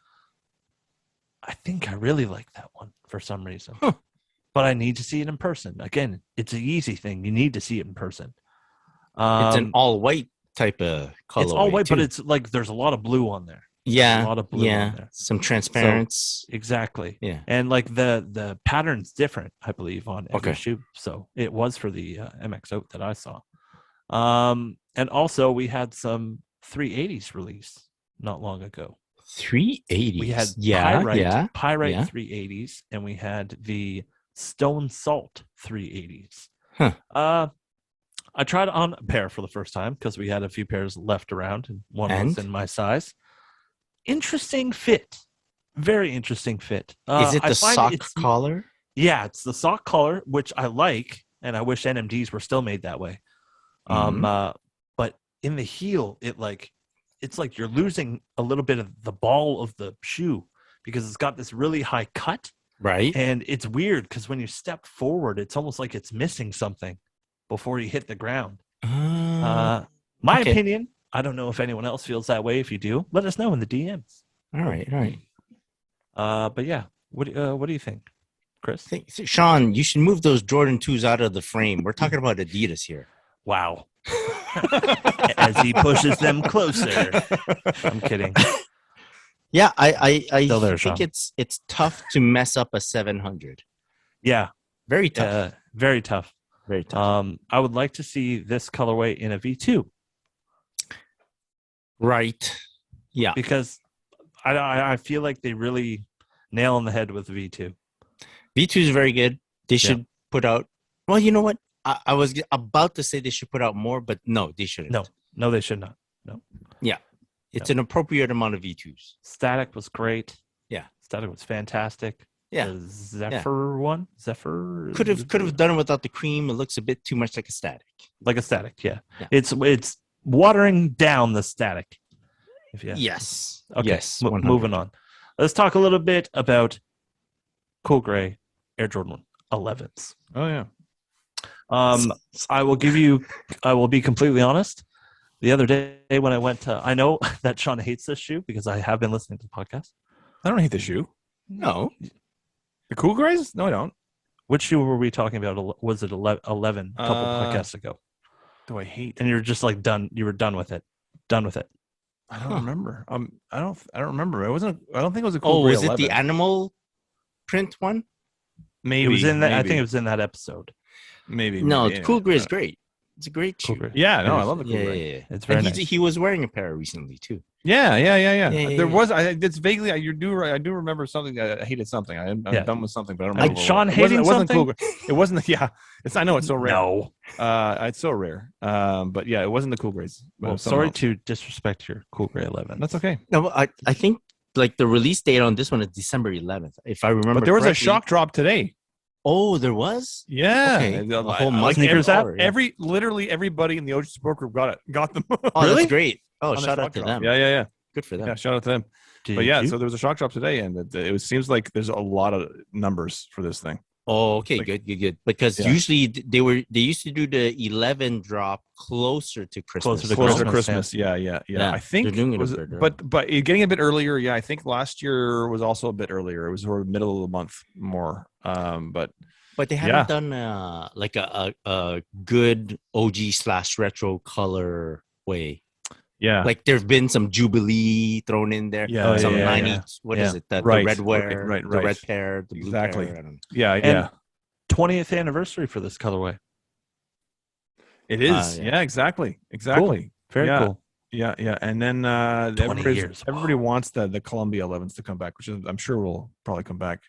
Speaker 2: I think I really like that one for some reason.
Speaker 4: Huh.
Speaker 2: But I need to see it in person. Again, it's a Yeezy thing. You need to see it in person.
Speaker 4: It's an all white type of color.
Speaker 2: It's all white, but it's like there's a lot of blue on there.
Speaker 4: Yeah.
Speaker 2: A lot of blue on there.
Speaker 4: Some transparency.
Speaker 2: Exactly.
Speaker 4: Yeah.
Speaker 2: And like the pattern's different, I believe, on every shoe. So it was for the MX Oat that I saw. And also we had some 380s release not long ago.
Speaker 4: 380s.
Speaker 2: We had Pyrite 380s, and we had the Stone Salt 380s.
Speaker 4: Huh.
Speaker 2: I tried on a pair for the first time because we had a few pairs left around, and one was in my size. Interesting fit. Very interesting fit.
Speaker 4: Is it the sock collar?
Speaker 2: Yeah, it's the sock collar, which I like, and I wish NMDs were still made that way. But in the heel, it's like you're losing a little bit of the ball of the shoe because it's got this really high cut.
Speaker 4: Right.
Speaker 2: And it's weird because when you step forward, it's almost like it's missing something before you hit the ground. My opinion, I don't know if anyone else feels that way. If you do, let us know in the DMs.
Speaker 4: All right.
Speaker 2: But yeah, what do you think, Chris?
Speaker 4: Sean, you should move those Jordan 2s out of the frame. We're talking about Adidas here.
Speaker 2: Wow. As he pushes them closer. I'm kidding.
Speaker 4: Yeah, I
Speaker 2: Still there,
Speaker 4: think
Speaker 2: Sean.
Speaker 4: it's tough to mess up a 700.
Speaker 2: Yeah.
Speaker 4: Very tough.
Speaker 2: Very tough.
Speaker 4: Very tough.
Speaker 2: I would like to see this colorway in a V2.
Speaker 4: Right. Yeah.
Speaker 2: Because I feel like they really nail on the head with the V2.
Speaker 4: V2 is very good. They should put out. Well, you know what? I was about to say they should put out more, but no, they shouldn't.
Speaker 2: No, they should not. No.
Speaker 4: Yeah. It's an appropriate amount of V2s.
Speaker 2: Static was great.
Speaker 4: Yeah.
Speaker 2: Static was fantastic.
Speaker 4: Yeah.
Speaker 2: The Zephyr one? Zephyr?
Speaker 4: Could have done it without the cream. It looks a bit too much like a static.
Speaker 2: Like a static, yeah. It's watering down the static.
Speaker 4: Yes.
Speaker 2: Okay.
Speaker 4: Yes.
Speaker 2: Moving on. Let's talk a little bit about Cool Gray Air Jordan 11s.
Speaker 3: Oh yeah.
Speaker 2: I will be completely honest. The other day when I went to, I know that Sean hates this shoe because I have been listening to the podcast.
Speaker 3: I don't hate the shoe.
Speaker 4: No.
Speaker 3: The Cool Grays? No, I don't.
Speaker 2: Which shoe were we talking about? Was it 11 a couple podcasts ago?
Speaker 3: Do I hate?
Speaker 2: And you're just like done. You were done with it. Done with it.
Speaker 3: I don't remember. I don't remember. It wasn't. I don't think it was a
Speaker 4: Oh,
Speaker 3: Cool Gray
Speaker 4: was it
Speaker 3: 11.
Speaker 4: the animal print one?
Speaker 3: Maybe
Speaker 2: It was in that. I
Speaker 3: maybe.
Speaker 2: think it was in that episode.
Speaker 3: Maybe.
Speaker 4: No,
Speaker 3: maybe,
Speaker 4: the
Speaker 3: anyway.
Speaker 4: Cool Gray is great. It's a great
Speaker 2: Cool
Speaker 4: shoe.
Speaker 2: Gray.
Speaker 3: Yeah, no,
Speaker 2: It
Speaker 3: I
Speaker 2: is.
Speaker 3: love the Cool Gray.
Speaker 4: Yeah.
Speaker 2: It's very
Speaker 4: And
Speaker 2: nice.
Speaker 4: he was wearing a pair recently too.
Speaker 3: Yeah.
Speaker 4: Yeah.
Speaker 3: There was. It's vaguely. I do remember something. I hated something. I'm done with something, but I don't remember.
Speaker 2: Sean
Speaker 3: what.
Speaker 2: hating
Speaker 3: It wasn't
Speaker 2: something?
Speaker 3: Cool Gray. It wasn't. Yeah. I know it's so rare.
Speaker 2: No.
Speaker 3: It's so rare. But yeah, it wasn't the Cool Grays. But
Speaker 2: Well,
Speaker 3: it was something
Speaker 2: sorry
Speaker 3: else.
Speaker 2: to disrespect your Cool Gray 11.
Speaker 3: That's okay.
Speaker 4: No, I think like the release date on this one is December 11th, if I remember.
Speaker 3: But there was a
Speaker 4: correctly.
Speaker 3: shock drop today.
Speaker 4: Oh, there was.
Speaker 3: Yeah,
Speaker 4: Okay.
Speaker 3: The
Speaker 4: A whole
Speaker 3: like
Speaker 4: month
Speaker 2: sneakers
Speaker 4: before, yeah.
Speaker 3: literally everybody in the Ocean Support Group got them.
Speaker 4: Oh,
Speaker 2: Really?
Speaker 4: that's great. Oh,
Speaker 3: On the
Speaker 4: shout
Speaker 3: shock
Speaker 4: out to
Speaker 3: drop.
Speaker 4: them.
Speaker 3: Yeah.
Speaker 4: Good for them.
Speaker 3: Yeah, shout out to them.
Speaker 2: Did
Speaker 3: But yeah,
Speaker 2: you?
Speaker 3: so there was a shock drop today, and seems like there's a lot of numbers for this thing.
Speaker 4: Oh, okay,
Speaker 3: Like-
Speaker 4: good. Because
Speaker 3: Yeah.
Speaker 4: usually they used to do the 11 drop closer to Christmas.
Speaker 2: Closer to
Speaker 3: Closer to
Speaker 2: Christmas,
Speaker 3: Christmas. Yeah.
Speaker 4: Yeah,
Speaker 3: I think
Speaker 4: they're doing it a
Speaker 3: was,
Speaker 4: bit
Speaker 3: but getting a bit earlier. Yeah, I think last year was also a bit earlier. It was sort of middle of the month more.
Speaker 4: But they haven't done like a good OG/retro color way.
Speaker 3: yeah,
Speaker 4: Like there've been some Jubilee thrown in there.
Speaker 3: Yeah,
Speaker 4: some
Speaker 2: yeah,
Speaker 4: 90.
Speaker 2: yeah.
Speaker 4: What is
Speaker 2: Yeah.
Speaker 4: it? The
Speaker 3: Right,
Speaker 4: red wear,
Speaker 3: right,
Speaker 4: the
Speaker 3: right.
Speaker 4: red pair, the blue
Speaker 3: Exactly.
Speaker 4: pair. I don't know.
Speaker 3: yeah.
Speaker 2: 20th anniversary for this colorway.
Speaker 3: It is.
Speaker 4: Yeah.
Speaker 3: Yeah, exactly.
Speaker 2: Very
Speaker 3: Yeah.
Speaker 2: cool.
Speaker 3: Yeah. And then
Speaker 2: 20 years.
Speaker 3: everybody wants the Columbia 11s to come back, which I'm sure will probably come back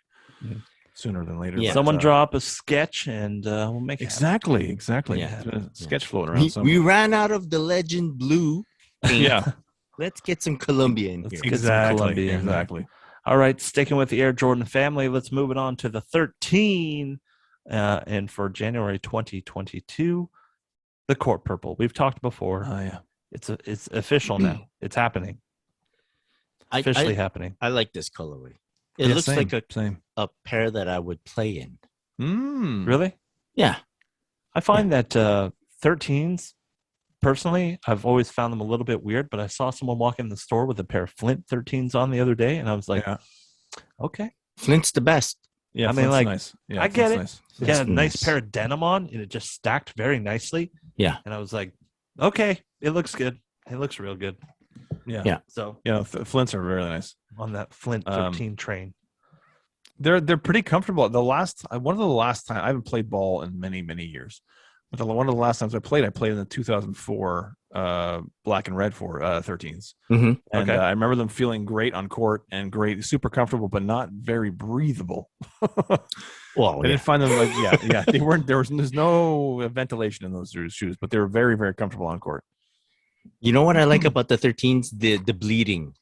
Speaker 3: sooner than later.
Speaker 4: Yeah.
Speaker 3: but,
Speaker 2: Someone drop a sketch and we'll make it happen.
Speaker 3: Exactly.
Speaker 4: Yeah.
Speaker 3: There's been a sketch floating around
Speaker 4: We
Speaker 3: somewhere.
Speaker 4: ran out of the legend blue. paint.
Speaker 3: Yeah,
Speaker 4: Let's get some Columbia in
Speaker 2: Let's
Speaker 4: here.
Speaker 2: get some Columbia in there.
Speaker 3: exactly.
Speaker 2: All right, sticking with the Air Jordan family, let's move it on to the 13. And for January 2022, the Court Purple. We've talked before.
Speaker 3: Oh yeah.
Speaker 2: It's official now. It's happening. Officially happening.
Speaker 4: I like this colorway. It
Speaker 3: Yeah,
Speaker 4: looks
Speaker 3: same,
Speaker 4: like
Speaker 3: same.
Speaker 4: a pair that I would play in.
Speaker 2: Really?
Speaker 4: Yeah.
Speaker 2: I find that 13s, personally, I've always found them a little bit weird, but I saw someone walk in the store with a pair of Flint 13s on the other day, and I was like,
Speaker 3: Yeah.
Speaker 2: okay.
Speaker 4: Flint's the best.
Speaker 3: Yeah,
Speaker 2: I mean,
Speaker 3: Flint's
Speaker 2: like,
Speaker 3: nice. Yeah,
Speaker 2: I get
Speaker 3: Flint's
Speaker 2: it.
Speaker 3: Nice.
Speaker 2: Got a
Speaker 4: That's
Speaker 2: nice
Speaker 4: nice.
Speaker 2: pair of denim on, and it just stacked very nicely.
Speaker 4: Yeah.
Speaker 2: And I was like, okay, it looks good. It looks real good.
Speaker 3: Yeah.
Speaker 4: Yeah.
Speaker 2: So
Speaker 3: Yeah, Flints are really nice.
Speaker 2: on that Flint 13 train.
Speaker 3: They're pretty comfortable. One of the last time I haven't played ball in many years, but one of the last times I played in the 2004 black and red 13s,
Speaker 4: Mm-hmm.
Speaker 3: and
Speaker 2: Okay.
Speaker 3: I remember them feeling great on court and great, super comfortable, but not very breathable.
Speaker 4: Well,
Speaker 3: I didn't find them yeah. They weren't. There's no ventilation in those shoes, but they were very very comfortable on court.
Speaker 4: you know what I like about the 13s? The bleeding.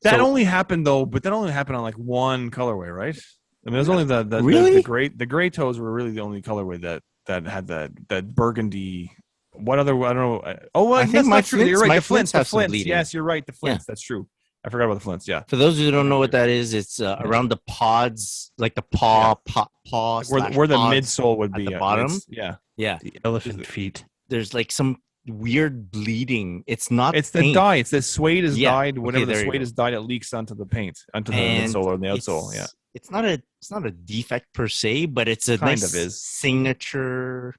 Speaker 3: That
Speaker 4: So-
Speaker 3: only happened though, but that only happened on like one colorway, right? I mean, it was only
Speaker 4: Really?
Speaker 3: the gray toes were really the only colorway that had that burgundy. What other? I don't know. Oh, well,
Speaker 4: I
Speaker 3: that's
Speaker 4: think my
Speaker 3: not true. You're
Speaker 4: Flints-
Speaker 3: right.
Speaker 4: my
Speaker 3: The Flints.
Speaker 4: Flints have
Speaker 3: The
Speaker 4: some
Speaker 3: Flints.
Speaker 4: bleeding.
Speaker 3: Yes, you're right. The Flints. That's true. I forgot about the Flints. Yeah.
Speaker 4: For those who don't know what that is, it's around the pods, like the paw
Speaker 3: Where the
Speaker 4: pods
Speaker 3: midsole would
Speaker 4: at
Speaker 3: be
Speaker 4: the
Speaker 3: yeah,
Speaker 4: bottom.
Speaker 3: Yeah.
Speaker 4: Yeah,
Speaker 2: The elephant feet.
Speaker 4: there's like some weird bleeding. It's not.
Speaker 3: It's the
Speaker 4: paint.
Speaker 3: dye. It's the suede is
Speaker 4: Yeah.
Speaker 3: dyed.
Speaker 4: Okay,
Speaker 3: Whenever the
Speaker 4: there you
Speaker 3: suede
Speaker 4: go.
Speaker 3: is dyed, it leaks onto the paint, onto the
Speaker 4: And
Speaker 3: midsole or the outsole. Yeah.
Speaker 4: It's not a defect per se, but it's a
Speaker 3: Kind
Speaker 4: nice
Speaker 3: of is.
Speaker 4: signature.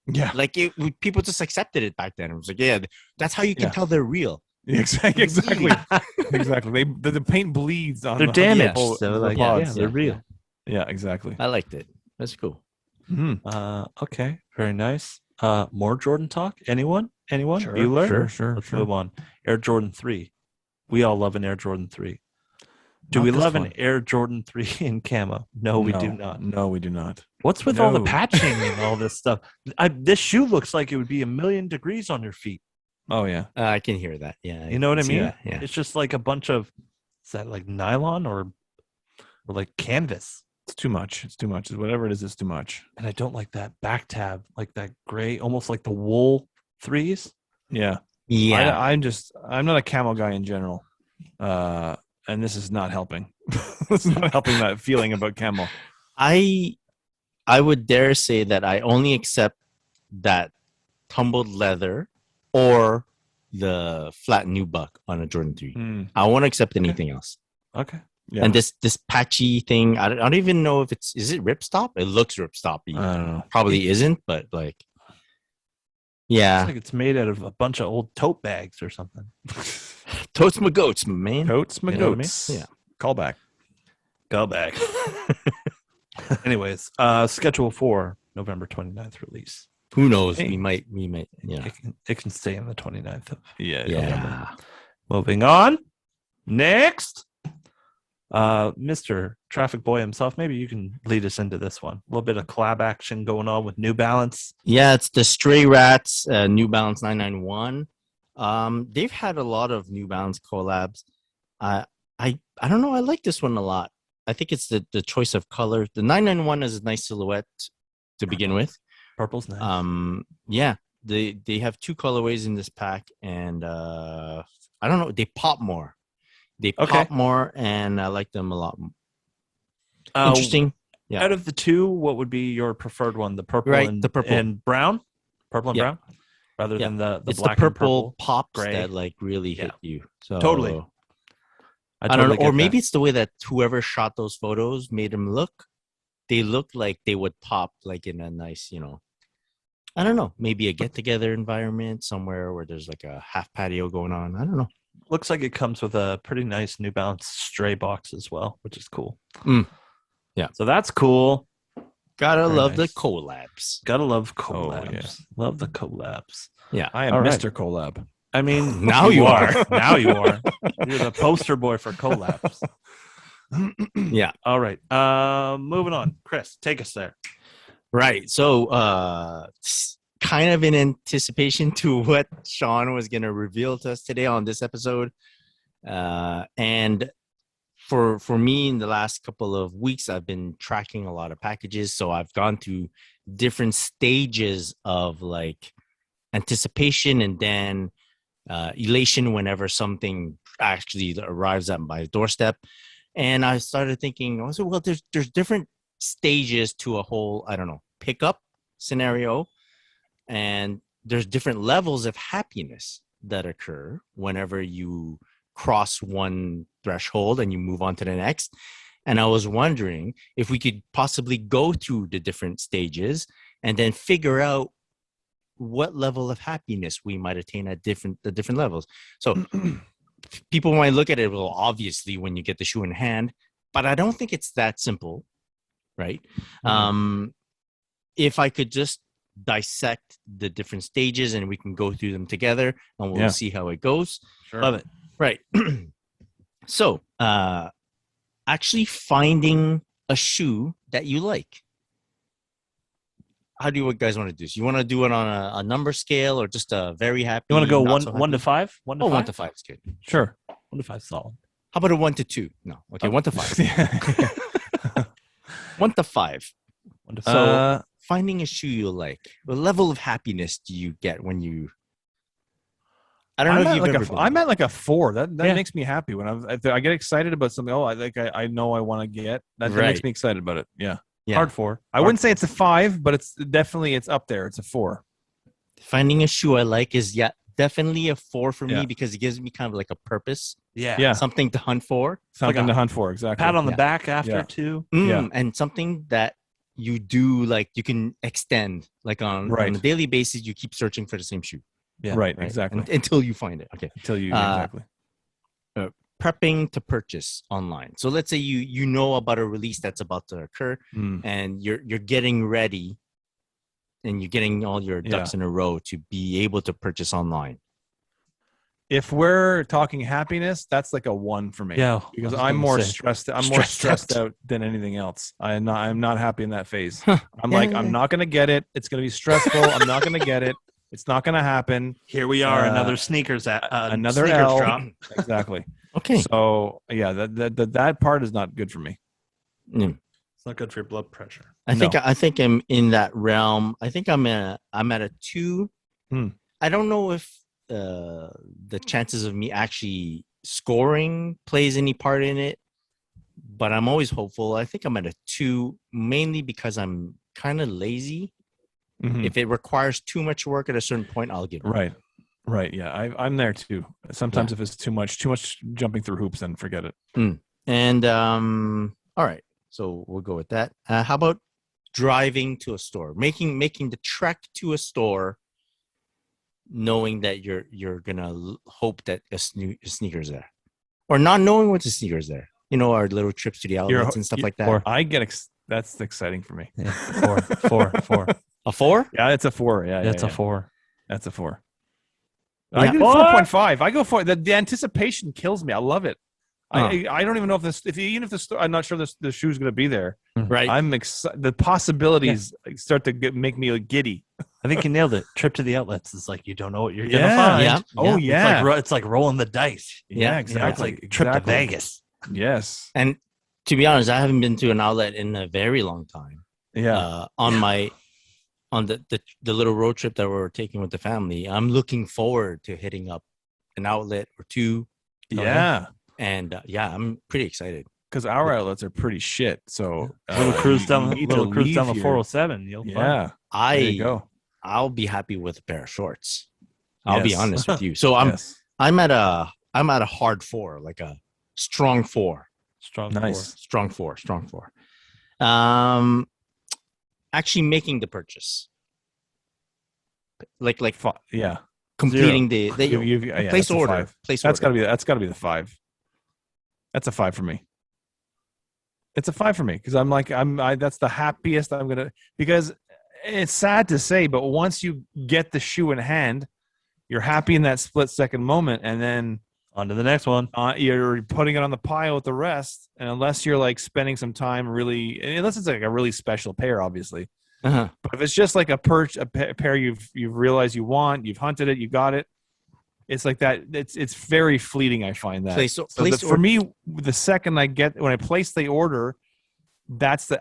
Speaker 3: Yeah.
Speaker 4: Like people just accepted it back then. It was like, yeah, that's how you can
Speaker 3: Yeah.
Speaker 4: tell they're real.
Speaker 3: Exactly. Exactly. The paint bleeds on.
Speaker 2: They're
Speaker 3: the
Speaker 2: damaged.
Speaker 3: whole-
Speaker 2: So
Speaker 3: the
Speaker 2: like,
Speaker 3: pods.
Speaker 2: yeah, they're real.
Speaker 3: Yeah. Exactly.
Speaker 4: I liked it. That's cool.
Speaker 3: Mhm.
Speaker 2: Okay, very nice. More Jordan talk? Anyone?
Speaker 3: Sure,
Speaker 2: Bueller?
Speaker 3: sure.
Speaker 2: Let's move on. Air Jordan 3. We all love an Air Jordan 3. Do
Speaker 3: Not
Speaker 2: we
Speaker 3: this
Speaker 2: love
Speaker 3: one.
Speaker 2: an Air Jordan 3 in camo? No, we do not.
Speaker 3: No, we do not.
Speaker 2: What's with all the
Speaker 3: No.
Speaker 2: patching and all this stuff? This shoe looks like it would be 1,000,000 degrees on your feet.
Speaker 3: Oh yeah.
Speaker 4: I can hear that. Yeah.
Speaker 2: You know what I
Speaker 4: can see
Speaker 2: mean?
Speaker 4: that, Yeah.
Speaker 2: It's just like a bunch of, is that like nylon or like canvas?
Speaker 3: It's too much. It's too much. Whatever it is, it's too much.
Speaker 2: And I don't like that back tab, like that gray, almost like the wool 3s.
Speaker 3: Yeah.
Speaker 4: Yeah.
Speaker 3: I'm not a camel guy in general. And this is not helping. This is not helping that feeling about camel.
Speaker 4: I would dare say that I only accept that tumbled leather or the flat nubuck on a Jordan 3. I won't accept anything else.
Speaker 2: Okay.
Speaker 3: Yeah.
Speaker 4: And this patchy thing, I don't even know if is it ripstop? It looks ripstoppy.
Speaker 3: I don't know.
Speaker 4: Probably isn't, but like, Yeah.
Speaker 2: Looks like it's made out of a bunch of old tote bags or something.
Speaker 4: Totes my goats, man.
Speaker 3: Totes my
Speaker 2: You know what I mean?
Speaker 3: goats.
Speaker 4: Yeah.
Speaker 3: Call back.
Speaker 2: Go back. Anyways, schedule for November 29th release.
Speaker 4: Who knows?
Speaker 3: Hey.
Speaker 4: We might. Yeah.
Speaker 2: It can stay on the 29th of
Speaker 3: Yeah.
Speaker 4: Yeah.
Speaker 2: Moving on. Next, Mr. Traffic Boy himself. Maybe you can lead us into this one. A little bit of collab action going on with New Balance.
Speaker 4: Yeah, it's the Stray Rats New Balance 991. They've had a lot of New Balance collabs. I don't know. I like this one a lot. I think it's the choice of color. The 991 is a nice silhouette to begin with.
Speaker 2: Purple's nice.
Speaker 4: Yeah, they have 2 colorways in this pack, and I don't know. They pop more. Pop more, and I like them a lot. Interesting. Yeah.
Speaker 2: Out of the 2, what would be your preferred one? The purple,
Speaker 4: the purple
Speaker 2: and brown, purple and brown, rather than the
Speaker 4: it's
Speaker 2: black
Speaker 4: the
Speaker 2: and
Speaker 4: purple pops
Speaker 2: gray.
Speaker 4: that like really hit you. So
Speaker 2: Totally.
Speaker 4: I don't know,
Speaker 2: get
Speaker 4: or maybe
Speaker 2: that.
Speaker 4: it's the way that whoever shot those photos made them look. They look like they would pop like in a nice, I don't know, maybe a get-together environment somewhere where there's like a half patio going on. I don't know.
Speaker 2: Looks like it comes with a pretty nice New Balance Stray box as well, which is cool.
Speaker 4: Yeah.
Speaker 2: So that's cool.
Speaker 4: Gotta
Speaker 2: Very
Speaker 4: love the
Speaker 2: nice.
Speaker 4: collabs.
Speaker 2: Gotta love collabs.
Speaker 3: yeah.
Speaker 2: Love the collabs.
Speaker 4: Yeah.
Speaker 3: I am
Speaker 2: All right.
Speaker 3: Mr. Collab.
Speaker 2: I mean,
Speaker 4: Now you are.
Speaker 2: Now you are. You're the poster boy for collabs.
Speaker 4: Yeah.
Speaker 2: All right. Moving on. Chris, take us there.
Speaker 4: Right. So kind of in anticipation to what Sean was going to reveal to us today on this episode. And for me in the last couple of weeks, I've been tracking a lot of packages. So I've gone through different stages of like anticipation and then elation whenever something actually arrives at my doorstep. And I started thinking, I said, well, there's different stages to a whole, I don't know, pickup scenario. And there's different levels of happiness that occur whenever you cross one threshold and you move on to the next. And I was wondering if we could possibly go through the different stages and then figure out what level of happiness we might attain at the different levels. So people might look at it, well, obviously when you get the shoe in hand, but I don't think it's that simple, right? If I could just dissect the different stages and we can go through them together and we'll see how it goes.
Speaker 2: Sure.
Speaker 4: Love it. Right. So, actually finding a shoe that you like. How do you guys want to do this? You want to do it on a number scale or just a very happy?
Speaker 2: You want to go
Speaker 4: not so
Speaker 2: one to
Speaker 4: happy?
Speaker 2: 5? 1 to 5?
Speaker 4: 1 to 5 is good.
Speaker 3: Sure.
Speaker 2: 1 to 5 solid.
Speaker 4: How about a 1 to 2? No. Okay, 1 to 5. 1 to 5.
Speaker 2: 1 to 5.
Speaker 4: So, finding a shoe you like. What level of happiness do you get when you? I don't know if you've ever been
Speaker 3: I'm
Speaker 4: there.
Speaker 3: at like a 4. That
Speaker 2: Yeah.
Speaker 3: makes me happy when I get excited about something. Oh, I know I want to get that. That
Speaker 4: Right.
Speaker 3: makes me excited about it. Yeah.
Speaker 4: Yeah.
Speaker 2: Hard 4.
Speaker 3: I wouldn't say it's a 5, but it's definitely up there. It's a 4.
Speaker 4: Finding a shoe I like is definitely a 4 for me
Speaker 3: Yeah.
Speaker 4: because it gives me kind of like a purpose,
Speaker 3: Yeah.
Speaker 4: something to hunt for.
Speaker 3: Something
Speaker 2: like
Speaker 3: to hunt for. Exactly.
Speaker 2: Pat on the
Speaker 4: Yeah.
Speaker 2: back after
Speaker 3: Yeah.
Speaker 2: too.
Speaker 3: Yeah.
Speaker 4: And something that you do like you can extend like on a daily basis. You keep searching for the same shoe,
Speaker 2: Yeah.
Speaker 3: Right.
Speaker 4: right?
Speaker 3: Exactly.
Speaker 4: Until you find it. Okay.
Speaker 3: Until you
Speaker 4: Uh,
Speaker 3: exactly.
Speaker 4: Prepping to purchase online. So let's say you know about a release that's about to occur, and you're getting ready, and you're getting all your ducks in a row to be able to purchase online.
Speaker 3: If we're talking happiness, that's like a 1 for me.
Speaker 2: Yeah,
Speaker 3: because
Speaker 2: I was
Speaker 3: I'm
Speaker 2: gonna
Speaker 3: more
Speaker 2: say.
Speaker 3: stressed. I'm more
Speaker 2: Stressed
Speaker 3: stressed
Speaker 2: out.
Speaker 3: out than anything else. I'm not happy in that phase.
Speaker 4: Huh.
Speaker 3: I'm
Speaker 4: Yeah,
Speaker 3: like,
Speaker 4: yeah.
Speaker 3: I'm not gonna get it. It's gonna be stressful. I'm not gonna get it. It's not gonna happen.
Speaker 2: Here we are, another
Speaker 3: another
Speaker 2: sneakers
Speaker 3: L.
Speaker 2: drop.
Speaker 3: Exactly.
Speaker 4: Okay.
Speaker 3: So yeah, that part is not good for me.
Speaker 2: It's not good for your blood pressure.
Speaker 4: I think I'm in that realm. I think I'm at a 2. I don't know if the chances of me actually scoring plays any part in it, but I'm always hopeful. I think I'm at a 2, mainly because I'm kind of lazy. If it requires too much work at a certain point, I'll give up.
Speaker 3: Right. Yeah, I'm there too. Sometimes if it's too much jumping through hoops, then forget it.
Speaker 4: And all right, so we'll go with that. How about driving to a store, making the trek to a store knowing that you're gonna hope that a sneaker's there, or not knowing what the sneaker's there. You know, our little trips to the outlets and stuff like that.
Speaker 3: Or I get that's exciting for me.
Speaker 2: Yeah, four.
Speaker 4: A 4?
Speaker 3: Yeah, it's a 4. Yeah,
Speaker 2: It's
Speaker 3: yeah.
Speaker 2: a 4.
Speaker 3: That's a 4.
Speaker 2: Yeah.
Speaker 3: I give it 4.5. I go for the anticipation kills me. I love it. I don't even know even if the store, I'm not sure the shoe's going to be there.
Speaker 4: Right.
Speaker 3: I'm excited. The possibilities start to make me giddy.
Speaker 2: I think you nailed it. Trip to the outlets is like you don't know what you're gonna
Speaker 3: Yeah.
Speaker 2: find.
Speaker 4: Yeah.
Speaker 3: Oh yeah,
Speaker 2: It's like rolling the dice.
Speaker 4: Yeah,
Speaker 3: exactly.
Speaker 2: It's like trip to Vegas.
Speaker 3: Yes.
Speaker 4: And to be honest, I haven't been to an outlet in a very long time.
Speaker 3: Yeah.
Speaker 4: On the little road trip that we're taking with the family, I'm looking forward to hitting up an outlet or two.
Speaker 3: Yeah.
Speaker 4: And I'm pretty excited.
Speaker 3: Because our outlets are pretty shit. So
Speaker 2: Little cruise down
Speaker 3: you need to
Speaker 2: the
Speaker 3: leave here.
Speaker 2: 407. You'll find.
Speaker 3: Yeah. There you go.
Speaker 4: I'll be happy with a pair of shorts. I'll be
Speaker 3: Yes.
Speaker 4: honest with you. So
Speaker 3: Yes.
Speaker 4: I'm at a hard 4, like a strong 4.
Speaker 3: Nice.
Speaker 4: Strong 4. Actually making the purchase. Like
Speaker 3: Yeah.
Speaker 4: completing the place
Speaker 3: that's a
Speaker 4: order.
Speaker 3: 5.
Speaker 4: Place
Speaker 3: That's
Speaker 4: order.
Speaker 3: gotta be the 5. That's a 5 for me. It's a 5 for me because that's the happiest I'm gonna, because it's sad to say, but once you get the shoe in hand, you're happy in that split second moment, and then
Speaker 2: On to the next one.
Speaker 3: you're putting it on the pile with the rest. And unless you're like spending some time unless it's like a really special pair, obviously.
Speaker 4: Uh-huh.
Speaker 3: But if it's just like a pair you've realized you want, you've hunted it, you got it. It's like that. It's very fleeting. I find that. For me, the second when I place the order,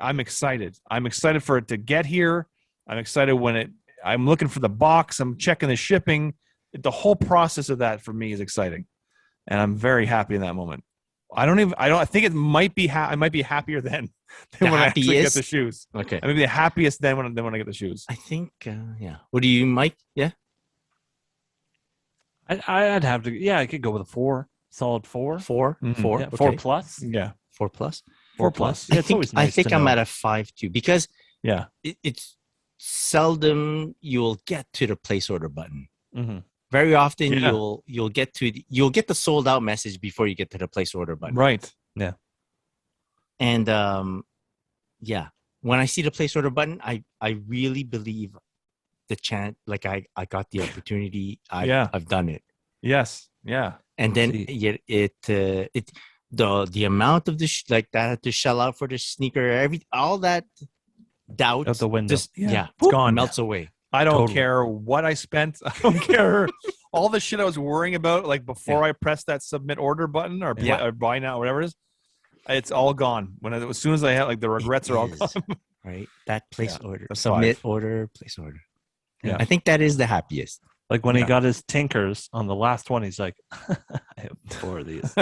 Speaker 3: I'm excited. I'm excited for it to get here. I'm excited I'm looking for the box. I'm checking the shipping. The whole process of that for me is exciting, and I'm very happy in that moment. I think it might be. I might be happier than when I actually get the shoes.
Speaker 4: Okay.
Speaker 3: I may be the happiest then when I get the shoes.
Speaker 4: I think, yeah. What do you, Mike? Yeah.
Speaker 2: I'd have to. Yeah, I could go with a 4. Solid 4.
Speaker 4: 4.
Speaker 3: Mhm.
Speaker 4: 4.
Speaker 2: Yeah,
Speaker 4: Okay.
Speaker 2: 4 plus.
Speaker 3: Yeah,
Speaker 4: 4 plus.
Speaker 3: 4 plus.
Speaker 2: Yeah, it's always nice to
Speaker 4: I'm
Speaker 2: know.
Speaker 4: at a 5 too, because
Speaker 3: Yeah.
Speaker 4: it's seldom you'll get to the place order button.
Speaker 2: Mm-hmm.
Speaker 4: Very often
Speaker 3: Yeah.
Speaker 4: you'll get the sold out message before you get to the place order button.
Speaker 3: Right.
Speaker 4: And when I see the place order button, I really believe the chance, like I got the opportunity. I've done it.
Speaker 3: Yes. Yeah.
Speaker 4: And then the amount of that I had to shell out for the sneaker, all that doubt
Speaker 2: Out the window.
Speaker 4: just
Speaker 3: It's gone.
Speaker 4: melts away.
Speaker 3: I don't
Speaker 2: Totally.
Speaker 3: care what I spent. I don't care all the shit I was worrying about, like before I pressed that submit order button or buy now, whatever it is. It's all gone. As soon as I had, like, the regrets are all
Speaker 4: It
Speaker 3: gone.
Speaker 4: is, right? That place order,
Speaker 3: that's
Speaker 4: submit
Speaker 3: 5.
Speaker 4: order, place order.
Speaker 3: Yeah.
Speaker 4: I think that is the happiest.
Speaker 2: Like when he
Speaker 3: Yeah.
Speaker 2: got his Tinkers on the last one, he's like, I have 4 of these.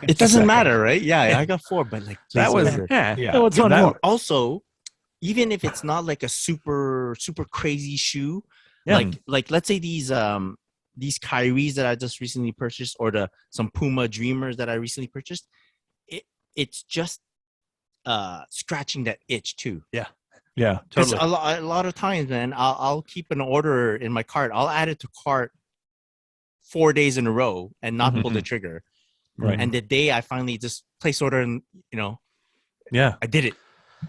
Speaker 4: It doesn't matter, right? Yeah, I got 4, but like
Speaker 3: That
Speaker 4: place
Speaker 3: was
Speaker 4: order.
Speaker 3: yeah.
Speaker 2: What's one
Speaker 3: That-
Speaker 2: more?
Speaker 4: Also, even if it's not like a super crazy shoe,
Speaker 2: Yeah.
Speaker 4: like let's say these Kyries that I just recently purchased, or some Puma Dreamers that I recently purchased, it's just scratching that itch too.
Speaker 3: Yeah.
Speaker 4: Because
Speaker 2: Totally.
Speaker 4: a lot of times, man, I'll keep an order in my cart. I'll add it to cart 4 days in a row and not pull the trigger.
Speaker 3: Right.
Speaker 4: And the day I finally just place order, and
Speaker 3: Yeah.
Speaker 4: I did it.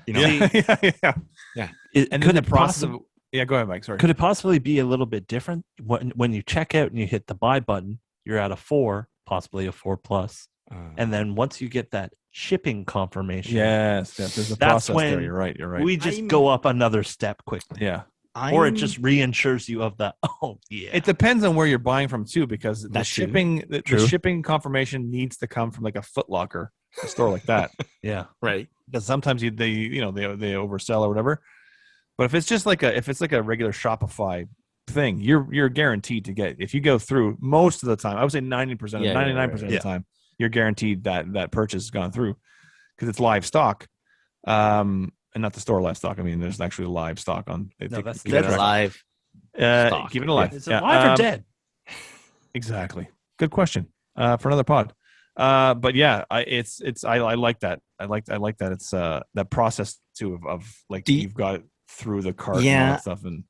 Speaker 3: Yeah.
Speaker 2: Could
Speaker 3: And then the
Speaker 2: it
Speaker 3: process
Speaker 2: possibly
Speaker 3: of go ahead, Mike. Sorry.
Speaker 2: could it possibly be a little bit different when you check out and you hit the buy button? You're at a 4, possibly a 4 plus, and then once you get that shipping confirmation,
Speaker 3: Yes. There's a
Speaker 2: That's
Speaker 3: process there.
Speaker 2: when
Speaker 3: You're right.
Speaker 2: we just go up another step quickly.
Speaker 3: Yeah.
Speaker 2: Or it just reinsures you of that. Oh yeah,
Speaker 3: It depends on where you're buying from too, because the
Speaker 4: That's true.
Speaker 3: shipping the
Speaker 2: True.
Speaker 3: shipping confirmation needs to come from like a Foot Locker, a store like that.
Speaker 2: yeah.
Speaker 4: right.
Speaker 3: Because sometimes they oversell or whatever. But if it's just like a regular Shopify thing, you're guaranteed to get, if you go through most of the time, I would say 90%,
Speaker 4: Yeah,
Speaker 3: 99% of the
Speaker 2: yeah.
Speaker 3: time, you're guaranteed that purchase has gone through because it's live stock. And not the store live stock. I mean, there's actually live stock on.
Speaker 2: No, that's
Speaker 3: keep
Speaker 2: dead
Speaker 3: it
Speaker 4: Live. stock.
Speaker 3: Keep it alive.
Speaker 2: Is it live or dead?
Speaker 3: Exactly. Good question for another pod. But yeah, I like that. I like that. It's that process too of like you've got it through the cart and all
Speaker 4: Yeah.
Speaker 3: that stuff. And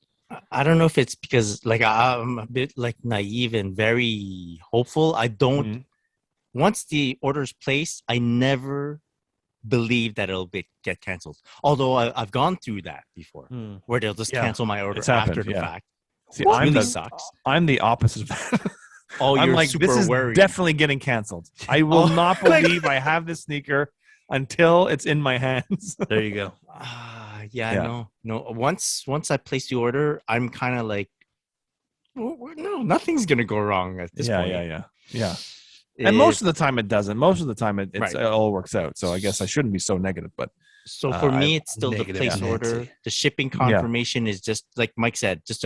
Speaker 4: I don't know if it's because like I'm a bit like naive and very hopeful. I don't.
Speaker 3: Mhm.
Speaker 4: Once the order is placed, I never believe that it'll get canceled. Although I've gone through that before, where they'll just
Speaker 2: Yeah,
Speaker 4: cancel my order
Speaker 3: it's happened,
Speaker 4: after the
Speaker 3: yeah.
Speaker 4: fact.
Speaker 3: See,
Speaker 4: Which
Speaker 3: I'm
Speaker 4: really
Speaker 3: the
Speaker 4: sucks.
Speaker 3: I'm the opposite of that.
Speaker 4: Oh,
Speaker 3: I'm
Speaker 4: you're
Speaker 3: like,
Speaker 4: super
Speaker 3: this is
Speaker 4: worried.
Speaker 3: definitely getting canceled. I will
Speaker 4: Oh.
Speaker 3: not believe I have this sneaker until it's in my hands.
Speaker 2: There you go.
Speaker 4: Yeah,
Speaker 3: Yeah.
Speaker 4: no. Once I place the order, I'm kind of like, no, nothing's gonna go wrong at this point.
Speaker 3: Yeah. And most of the time it doesn't. Most of the time it
Speaker 4: Right.
Speaker 3: all works out. So I guess I shouldn't be so negative. But
Speaker 4: So for me, it's still the
Speaker 2: negative
Speaker 4: place
Speaker 2: Nancy.
Speaker 4: order. The shipping confirmation is just like Mike said, just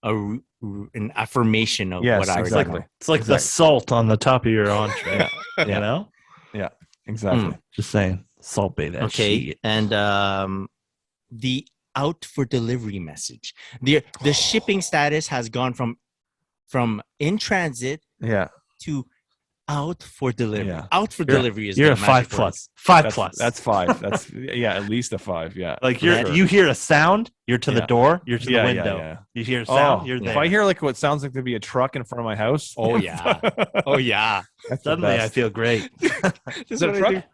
Speaker 4: an affirmation of
Speaker 3: yes,
Speaker 4: what I already
Speaker 3: exactly.
Speaker 4: know.
Speaker 2: It's like the salt on the top of your entree.
Speaker 3: Yeah.
Speaker 2: You know?
Speaker 3: Exactly.
Speaker 2: Just saying. Salt bay that
Speaker 4: Okay,
Speaker 2: shit.
Speaker 4: and the out for delivery message. The shipping status has gone from in transit
Speaker 3: Yeah.
Speaker 4: to out for delivery.
Speaker 3: Yeah.
Speaker 4: Out for
Speaker 2: You're-
Speaker 4: delivery is
Speaker 2: You're
Speaker 4: the
Speaker 2: a 5
Speaker 4: magic word.
Speaker 2: plus. 5
Speaker 3: That's,
Speaker 2: plus.
Speaker 3: That's 5. That's at least a 5. Yeah.
Speaker 2: like
Speaker 3: for
Speaker 2: you're
Speaker 3: sure.
Speaker 2: you hear a sound, you're to the
Speaker 3: Yeah.
Speaker 2: door, you're to
Speaker 3: Yeah,
Speaker 2: the
Speaker 3: yeah,
Speaker 2: window.
Speaker 3: yeah.
Speaker 2: You hear a sound, you're
Speaker 3: if
Speaker 2: there.
Speaker 3: I hear like what sounds like to be a truck in front of my house.
Speaker 4: Oh yeah. Oh yeah.
Speaker 3: That's the
Speaker 2: Suddenly I
Speaker 3: best.
Speaker 2: feel great.
Speaker 4: This
Speaker 3: The
Speaker 4: is what
Speaker 3: truck?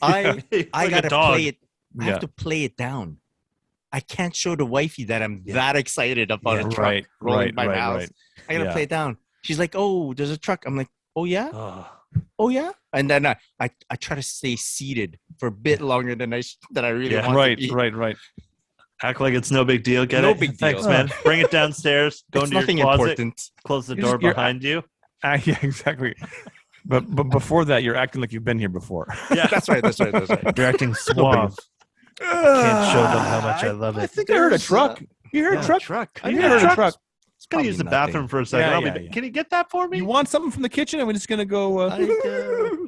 Speaker 4: I do. I
Speaker 2: Like a
Speaker 4: gotta
Speaker 2: dog.
Speaker 4: play it. I
Speaker 3: Yeah.
Speaker 4: have to play it down. I can't show the wifey that I'm that excited about a truck
Speaker 3: Right,
Speaker 4: rolling by my house.
Speaker 3: right.
Speaker 4: I gotta
Speaker 3: Yeah.
Speaker 4: play it down. She's like, "Oh, there's a truck." I'm like, "Oh yeah,
Speaker 2: Oh,
Speaker 4: oh yeah." And then I try to stay seated for a bit longer than I really
Speaker 2: Yeah.
Speaker 4: want to be.
Speaker 3: Right.
Speaker 2: act like it's no big deal. Get
Speaker 4: No
Speaker 2: it?
Speaker 4: big
Speaker 2: Thanks,
Speaker 4: deal.
Speaker 2: man. Bring it downstairs. Go
Speaker 4: It's
Speaker 2: into your
Speaker 4: nothing
Speaker 2: closet.
Speaker 4: important.
Speaker 2: Close the
Speaker 3: You're
Speaker 2: door
Speaker 3: just- you're-
Speaker 2: behind you.
Speaker 3: Yeah, exactly. But before that, you're acting like you've been here before.
Speaker 2: Yeah,
Speaker 4: That's right. That's right.
Speaker 2: You're acting suave. Can't show them how much I love
Speaker 3: I
Speaker 2: it.
Speaker 3: think I heard a
Speaker 4: There's,
Speaker 3: truck. You heard a truck?
Speaker 2: Truck.
Speaker 3: I
Speaker 2: Yeah.
Speaker 3: heard a truck.
Speaker 2: Just gonna use the
Speaker 4: Probably
Speaker 2: bathroom for a second.
Speaker 3: Yeah,
Speaker 2: I'll be
Speaker 3: yeah,
Speaker 2: back.
Speaker 3: yeah.
Speaker 2: Can you get that for me?
Speaker 3: You want something from the kitchen? And we're just gonna go.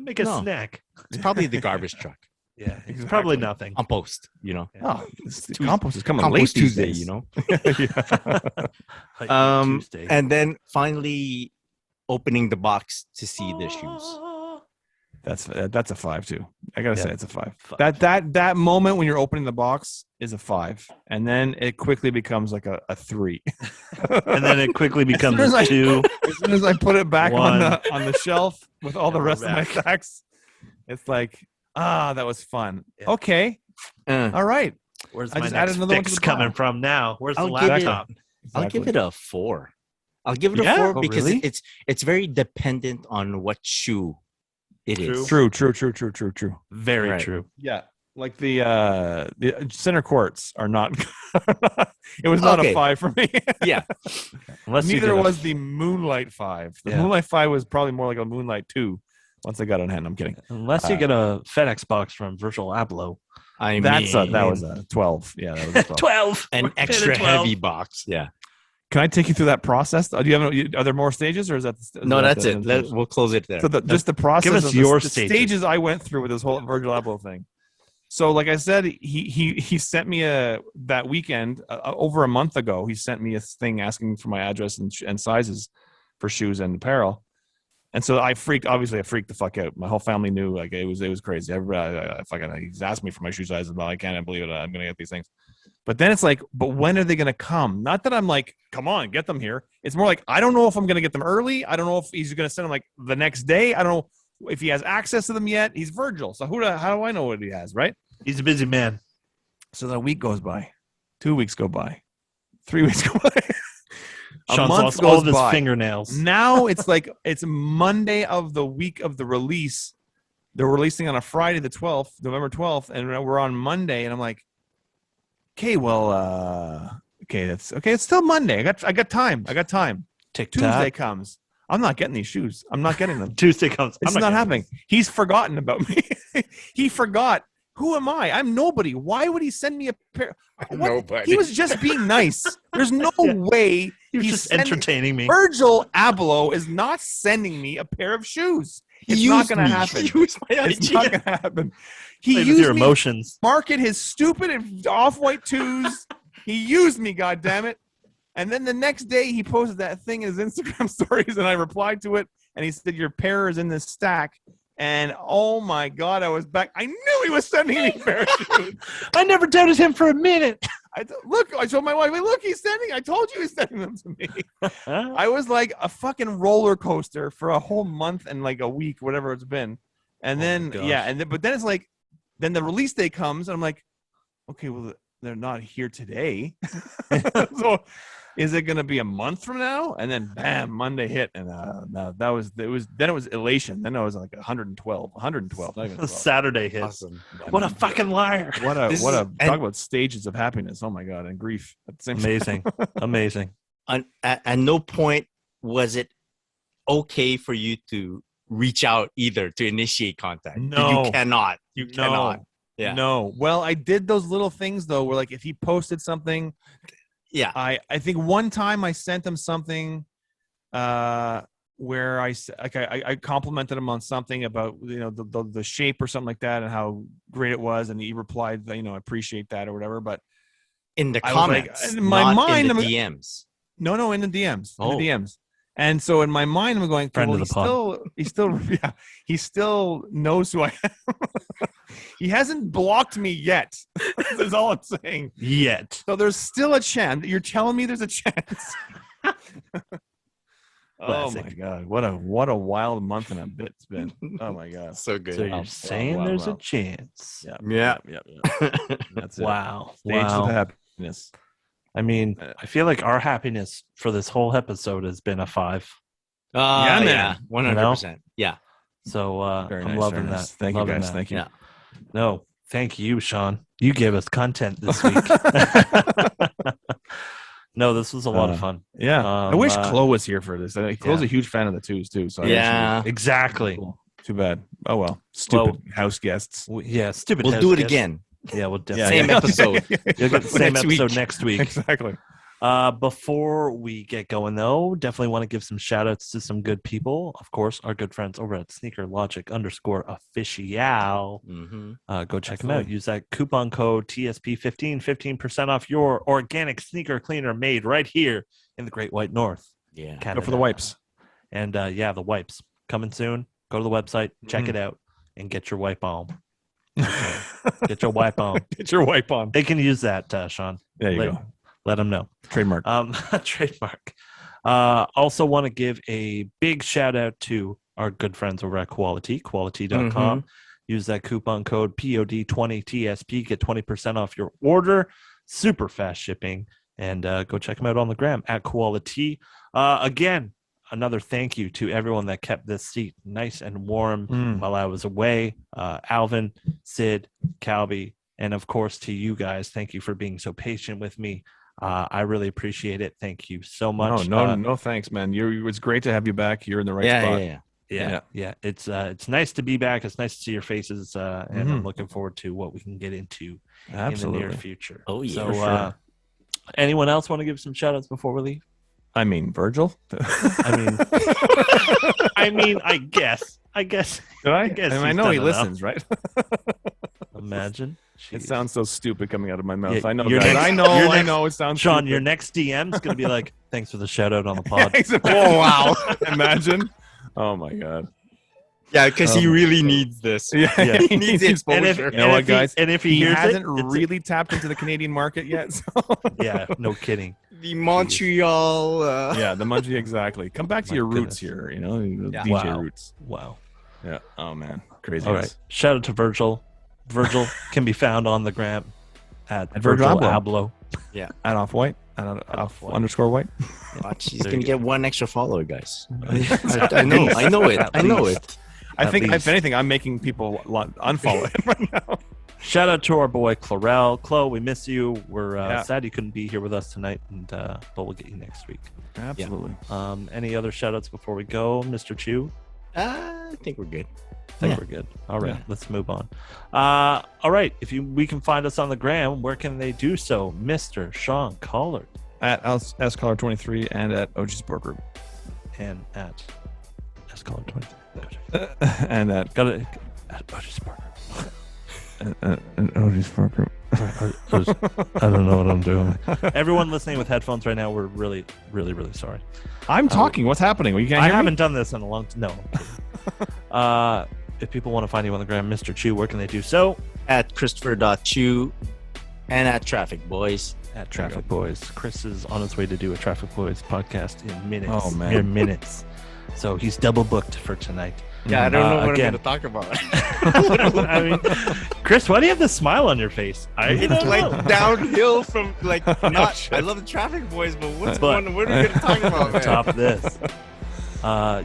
Speaker 2: Make a
Speaker 4: No.
Speaker 2: snack.
Speaker 4: It's probably the garbage truck
Speaker 2: Yeah, it's
Speaker 3: Exactly.
Speaker 2: probably nothing.
Speaker 4: on post. You know,
Speaker 3: Oh, the compost is coming
Speaker 4: Compost
Speaker 3: late these
Speaker 4: Tuesday.
Speaker 3: days.
Speaker 4: You know.
Speaker 3: Yeah.
Speaker 2: Tuesday.
Speaker 4: And then finally opening the box to see the shoes.
Speaker 3: That's a 5 too. I gotta say
Speaker 2: Yeah.
Speaker 3: it's a 5.
Speaker 2: Five.
Speaker 3: That moment when you're opening the box is a 5, and then it quickly becomes like a 3.
Speaker 2: And then it quickly becomes
Speaker 3: as I-
Speaker 2: a 2.
Speaker 3: As soon as I put it back
Speaker 2: One.
Speaker 3: on the shelf with all the
Speaker 2: And we're
Speaker 3: rest of my
Speaker 2: back.
Speaker 3: sacks, it's like, that was fun.
Speaker 2: Yeah.
Speaker 3: Okay,
Speaker 4: Uh,
Speaker 3: all right.
Speaker 2: Where's
Speaker 3: I
Speaker 2: my
Speaker 3: just
Speaker 2: next
Speaker 3: added another one to
Speaker 2: fix
Speaker 3: the
Speaker 2: coming
Speaker 3: pile.
Speaker 2: from now? Where's
Speaker 4: I'll
Speaker 2: the
Speaker 4: give it-
Speaker 2: laptop?
Speaker 4: I'll give it a 4. I'll give it
Speaker 2: Yeah?
Speaker 4: a 4
Speaker 2: Oh,
Speaker 4: because
Speaker 2: really?
Speaker 4: it's very dependent on what shoe it is.
Speaker 2: True.
Speaker 3: True.
Speaker 2: Very
Speaker 4: Right.
Speaker 2: true.
Speaker 3: Yeah, like the center courts are not. It was not
Speaker 4: Okay.
Speaker 3: a 5 for me.
Speaker 4: Yeah.
Speaker 2: Unless you
Speaker 3: Neither
Speaker 2: get a-
Speaker 3: was the Moonlight 5. The
Speaker 2: Yeah.
Speaker 3: Moonlight 5 was probably more like a Moonlight 2 once I got it in hand. I'm kidding.
Speaker 2: unless you get a FedEx box from Virtual Abloh.
Speaker 4: I
Speaker 3: That
Speaker 4: mean,
Speaker 3: was a 12. Yeah, that was a 12.
Speaker 2: 12.
Speaker 4: an
Speaker 2: We're
Speaker 4: extra
Speaker 2: at 12.
Speaker 4: heavy box. Yeah.
Speaker 3: Can I take you through that process? Do you have? Are there more stages, or is that?
Speaker 4: No, that's it. We'll close it there.
Speaker 3: So just the process.
Speaker 2: us
Speaker 3: of
Speaker 2: your
Speaker 3: the
Speaker 2: stages.
Speaker 3: I went through with this whole Virgil Abloh thing. So, like I said, he sent me that weekend over a month ago. He sent me a thing asking for my address and sizes for shoes and apparel. And so I freaked the fuck out. My whole family knew, like, it was crazy. Everybody, he's asked me for my shoe sizes. Well, I can't believe it. I'm going to get these things. But then it's like, but when are they going to come? Not that I'm like, come on, get them here. It's more like, I don't know if I'm going to get them early. I don't know if he's going to send them like the next day. I don't know if he has access to them yet. He's Virgil. So how do I know what he has, right?
Speaker 2: He's a busy man.
Speaker 3: So a week goes by. 2 weeks go by. 3 weeks go by. A
Speaker 2: Sean's
Speaker 3: month
Speaker 2: lost all
Speaker 3: goes
Speaker 2: of his
Speaker 3: by.
Speaker 2: fingernails.
Speaker 3: Now it's like it's Monday of the week of the release. They're releasing on a Friday, the 12th, November 12th, and we're on Monday. And I'm like, okay, well, it's still Monday. I got time.
Speaker 2: TikTok.
Speaker 3: Tuesday comes. I'm not getting these shoes. I'm not getting them.
Speaker 2: Tuesday comes.
Speaker 3: It's
Speaker 2: I'm
Speaker 3: not
Speaker 2: getting
Speaker 3: happening. He's forgotten about me. He forgot. Who am I? I'm nobody. Why would he send me a pair? What?
Speaker 4: Nobody.
Speaker 3: He was just being nice. There's no way
Speaker 2: He was
Speaker 3: he's
Speaker 2: just
Speaker 3: sending-
Speaker 2: entertaining me.
Speaker 3: Virgil Abloh is not sending me a pair of shoes. It's not going to happen.
Speaker 4: Use my
Speaker 3: It's
Speaker 4: IG.
Speaker 3: not going to happen. He
Speaker 2: Play with
Speaker 3: used
Speaker 2: your
Speaker 3: me.
Speaker 2: emotions.
Speaker 3: Market his stupid off-white twos. He used me, goddammit. And then the next day he posted that thing in his Instagram stories, and I replied to it, and he said, "Your pair is in this stack." And oh my God, I was back. I knew he was sending me a pair of shoes.
Speaker 2: I never doubted him for a minute.
Speaker 3: Look, I told my wife, hey, look, I told you he's sending them to me. I was like a fucking roller coaster for a whole month and like a week, whatever it's been. And then, but then it's like, then the release day comes and I'm like, okay, well, they're not here today. So is it going to be a month from now? And then bam, Monday hit. And no, then it was elation. Then I was like 112, not even 12.
Speaker 2: Saturday hit.
Speaker 4: Awesome.
Speaker 2: What a fucking liar.
Speaker 3: Talk about stages of happiness. Oh my God. And grief at the same
Speaker 2: Amazing. Amazing.
Speaker 4: At no point was it okay for you to reach out either to initiate contact.
Speaker 3: No.
Speaker 4: You cannot. You cannot. Yeah.
Speaker 3: No. Well, I did those little things though, where like if he posted something, I think one time I sent him something where I complimented him on something about the shape or something like that and how great it was, and he replied I appreciate that or whatever. But
Speaker 4: in the comments,
Speaker 3: in my mind,
Speaker 4: in the DMs.
Speaker 3: No, in the DMs. In the DMs. And so in my mind, I'm going,
Speaker 2: friend of the pod.
Speaker 3: He still knows who I am. He hasn't blocked me yet. That's all I'm saying.
Speaker 2: Yet.
Speaker 3: So there's still a chance. You're telling me there's a chance. Oh my God. What a wild month and a bit it's been. Oh my God.
Speaker 4: So good.
Speaker 2: So you're saying there's a chance.
Speaker 3: Yeah. That's it.
Speaker 2: Wow.
Speaker 3: Stages of happiness.
Speaker 2: I mean, I feel like our happiness for this whole episode has been a 5.
Speaker 3: Yeah, man.
Speaker 4: Yeah, 100%. Yeah.
Speaker 2: So
Speaker 3: Very
Speaker 2: I'm
Speaker 3: nice,
Speaker 2: loving
Speaker 3: very
Speaker 2: that.
Speaker 3: nice. Thank you, guys. Thank you.
Speaker 4: Yeah.
Speaker 2: No, thank you, Sean. You gave us content this week. No, this was a lot of fun.
Speaker 3: Yeah. I wish Chloe was here for this. Chloe's a huge fan of the twos, too. So
Speaker 2: exactly.
Speaker 3: Cool. Too bad. Oh, well. Stupid house guests.
Speaker 2: Stupid.
Speaker 4: We'll do it again.
Speaker 2: Yeah, we'll definitely.
Speaker 4: Same episode.
Speaker 2: You'll get the same episode next week.
Speaker 3: Exactly.
Speaker 2: Before we get going, though, definitely want to give some shout outs to some good people. Of course, our good friends over at SneakerLogic_official.
Speaker 4: Mm-hmm.
Speaker 2: Go check them out. Use that coupon code TSP15, 15% off your organic sneaker cleaner made right here in the Great White North.
Speaker 4: Yeah.
Speaker 2: Canada.
Speaker 3: Go for the wipes.
Speaker 2: And the wipes coming soon. Go to the website, check it out, and get your wipe on. Get your wipe on.
Speaker 3: Get your wipe on.
Speaker 2: They can use that, Sean.
Speaker 3: There you go.
Speaker 2: Let them know.
Speaker 3: Trademark.
Speaker 2: Trademark. Also want to give a big shout out to our good friends over at quality.com.
Speaker 4: Mm-hmm.
Speaker 2: Use that coupon code POD20TSP. Get 20% off your order. Super fast shipping. And go check them out on the gram at Quality. Again, another thank you to everyone that kept this seat nice and warm while I was away. Alvin, Sid, Calby, and of course to you guys. Thank you for being so patient with me. I really appreciate it. Thank you so much.
Speaker 3: No, thanks, man. It's great to have you back. You're in the right spot.
Speaker 2: Yeah. It's nice to be back. It's nice to see your faces, and I'm looking forward to what we can get into in the near future.
Speaker 4: Oh yeah.
Speaker 2: So, sure. Anyone else want to give some shout outs before we leave?
Speaker 3: I mean, Virgil.
Speaker 2: I guess.
Speaker 3: Did I? I know he listens, right?
Speaker 2: Imagine.
Speaker 3: Jeez. It sounds so stupid coming out of my mouth.
Speaker 2: Yeah,
Speaker 3: I know.
Speaker 2: I
Speaker 3: know. It sounds.
Speaker 2: Sean,
Speaker 3: stupid.
Speaker 2: your next DM is going to be like, "Thanks for the shout out on the pod."
Speaker 3: Oh wow! Imagine. Oh my God.
Speaker 4: Yeah, because he really needs this.
Speaker 3: Yeah.
Speaker 4: He needs exposure.
Speaker 3: You know what, guys?
Speaker 2: And if
Speaker 3: he hasn't really tapped into the Canadian market yet. So.
Speaker 2: Yeah, no kidding.
Speaker 4: The Montreal.
Speaker 3: The Montreal, exactly. Come back to your roots here. DJ roots.
Speaker 2: Wow.
Speaker 3: Yeah. Oh man, crazy.
Speaker 2: All right. Shout out to Virgil. Virgil can be found on the gram at
Speaker 3: Virgil
Speaker 2: Abloh.
Speaker 4: Yeah.
Speaker 3: At Off-White. At _white.
Speaker 4: Watch, he's going to get one extra follower, guys. I know it.
Speaker 3: I think, if anything, I'm making people unfollow him right now.
Speaker 2: Shout out to our boy Clarell. Chloe, we miss you. We're sad you couldn't be here with us tonight, but we'll get you next week.
Speaker 3: Absolutely.
Speaker 2: Yeah. Any other shout outs before we go, Mr. Chu?
Speaker 4: I think we're good.
Speaker 2: We're good. All right, let's move on. All right, we can find us on the gram, where can they do so, Mr. Sean Collard?
Speaker 3: At SCollard23 and at OG Sport Group.
Speaker 2: And at SCollard23.
Speaker 3: And at
Speaker 2: OG Sport Group.
Speaker 3: and OG Sport Group.
Speaker 2: I don't know what I'm doing. Everyone listening with headphones right now, we're really, really, really sorry.
Speaker 3: I'm talking. What's happening? Well, you can't hear me?
Speaker 2: Haven't done this in a long time. No. If people want to find you on the gram, Mr. Chu, where can they do so?
Speaker 4: At Christopher.Chu and at Traffic Boys.
Speaker 2: at Traffic Boys. Chris is on his way to do a Traffic Boys podcast in minutes.
Speaker 3: Oh, man.
Speaker 2: Mere minutes. So he's double booked for tonight.
Speaker 4: Yeah, I don't know what
Speaker 2: again.
Speaker 4: I'm going to talk about.
Speaker 2: I mean, Chris, why do you have this smile on your face? I don't know.
Speaker 4: Like downhill from like not. I love the Traffic Boys, but what are we going to talk about, man?
Speaker 2: Top this.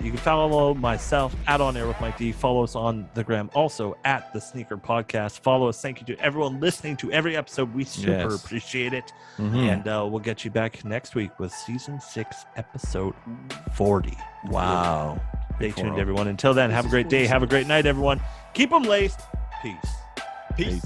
Speaker 2: You can follow myself at On Air with Mike D. Follow us on the gram also at the Sneaker Podcast. Follow us. Thank you to everyone listening to every episode. We super appreciate it. And we'll get you back next week with season 6, episode 40.
Speaker 3: Wow.
Speaker 2: Stay tuned, everyone. Until then, have a great day. Have a great night, everyone. Keep them laced. Peace.
Speaker 4: Peace.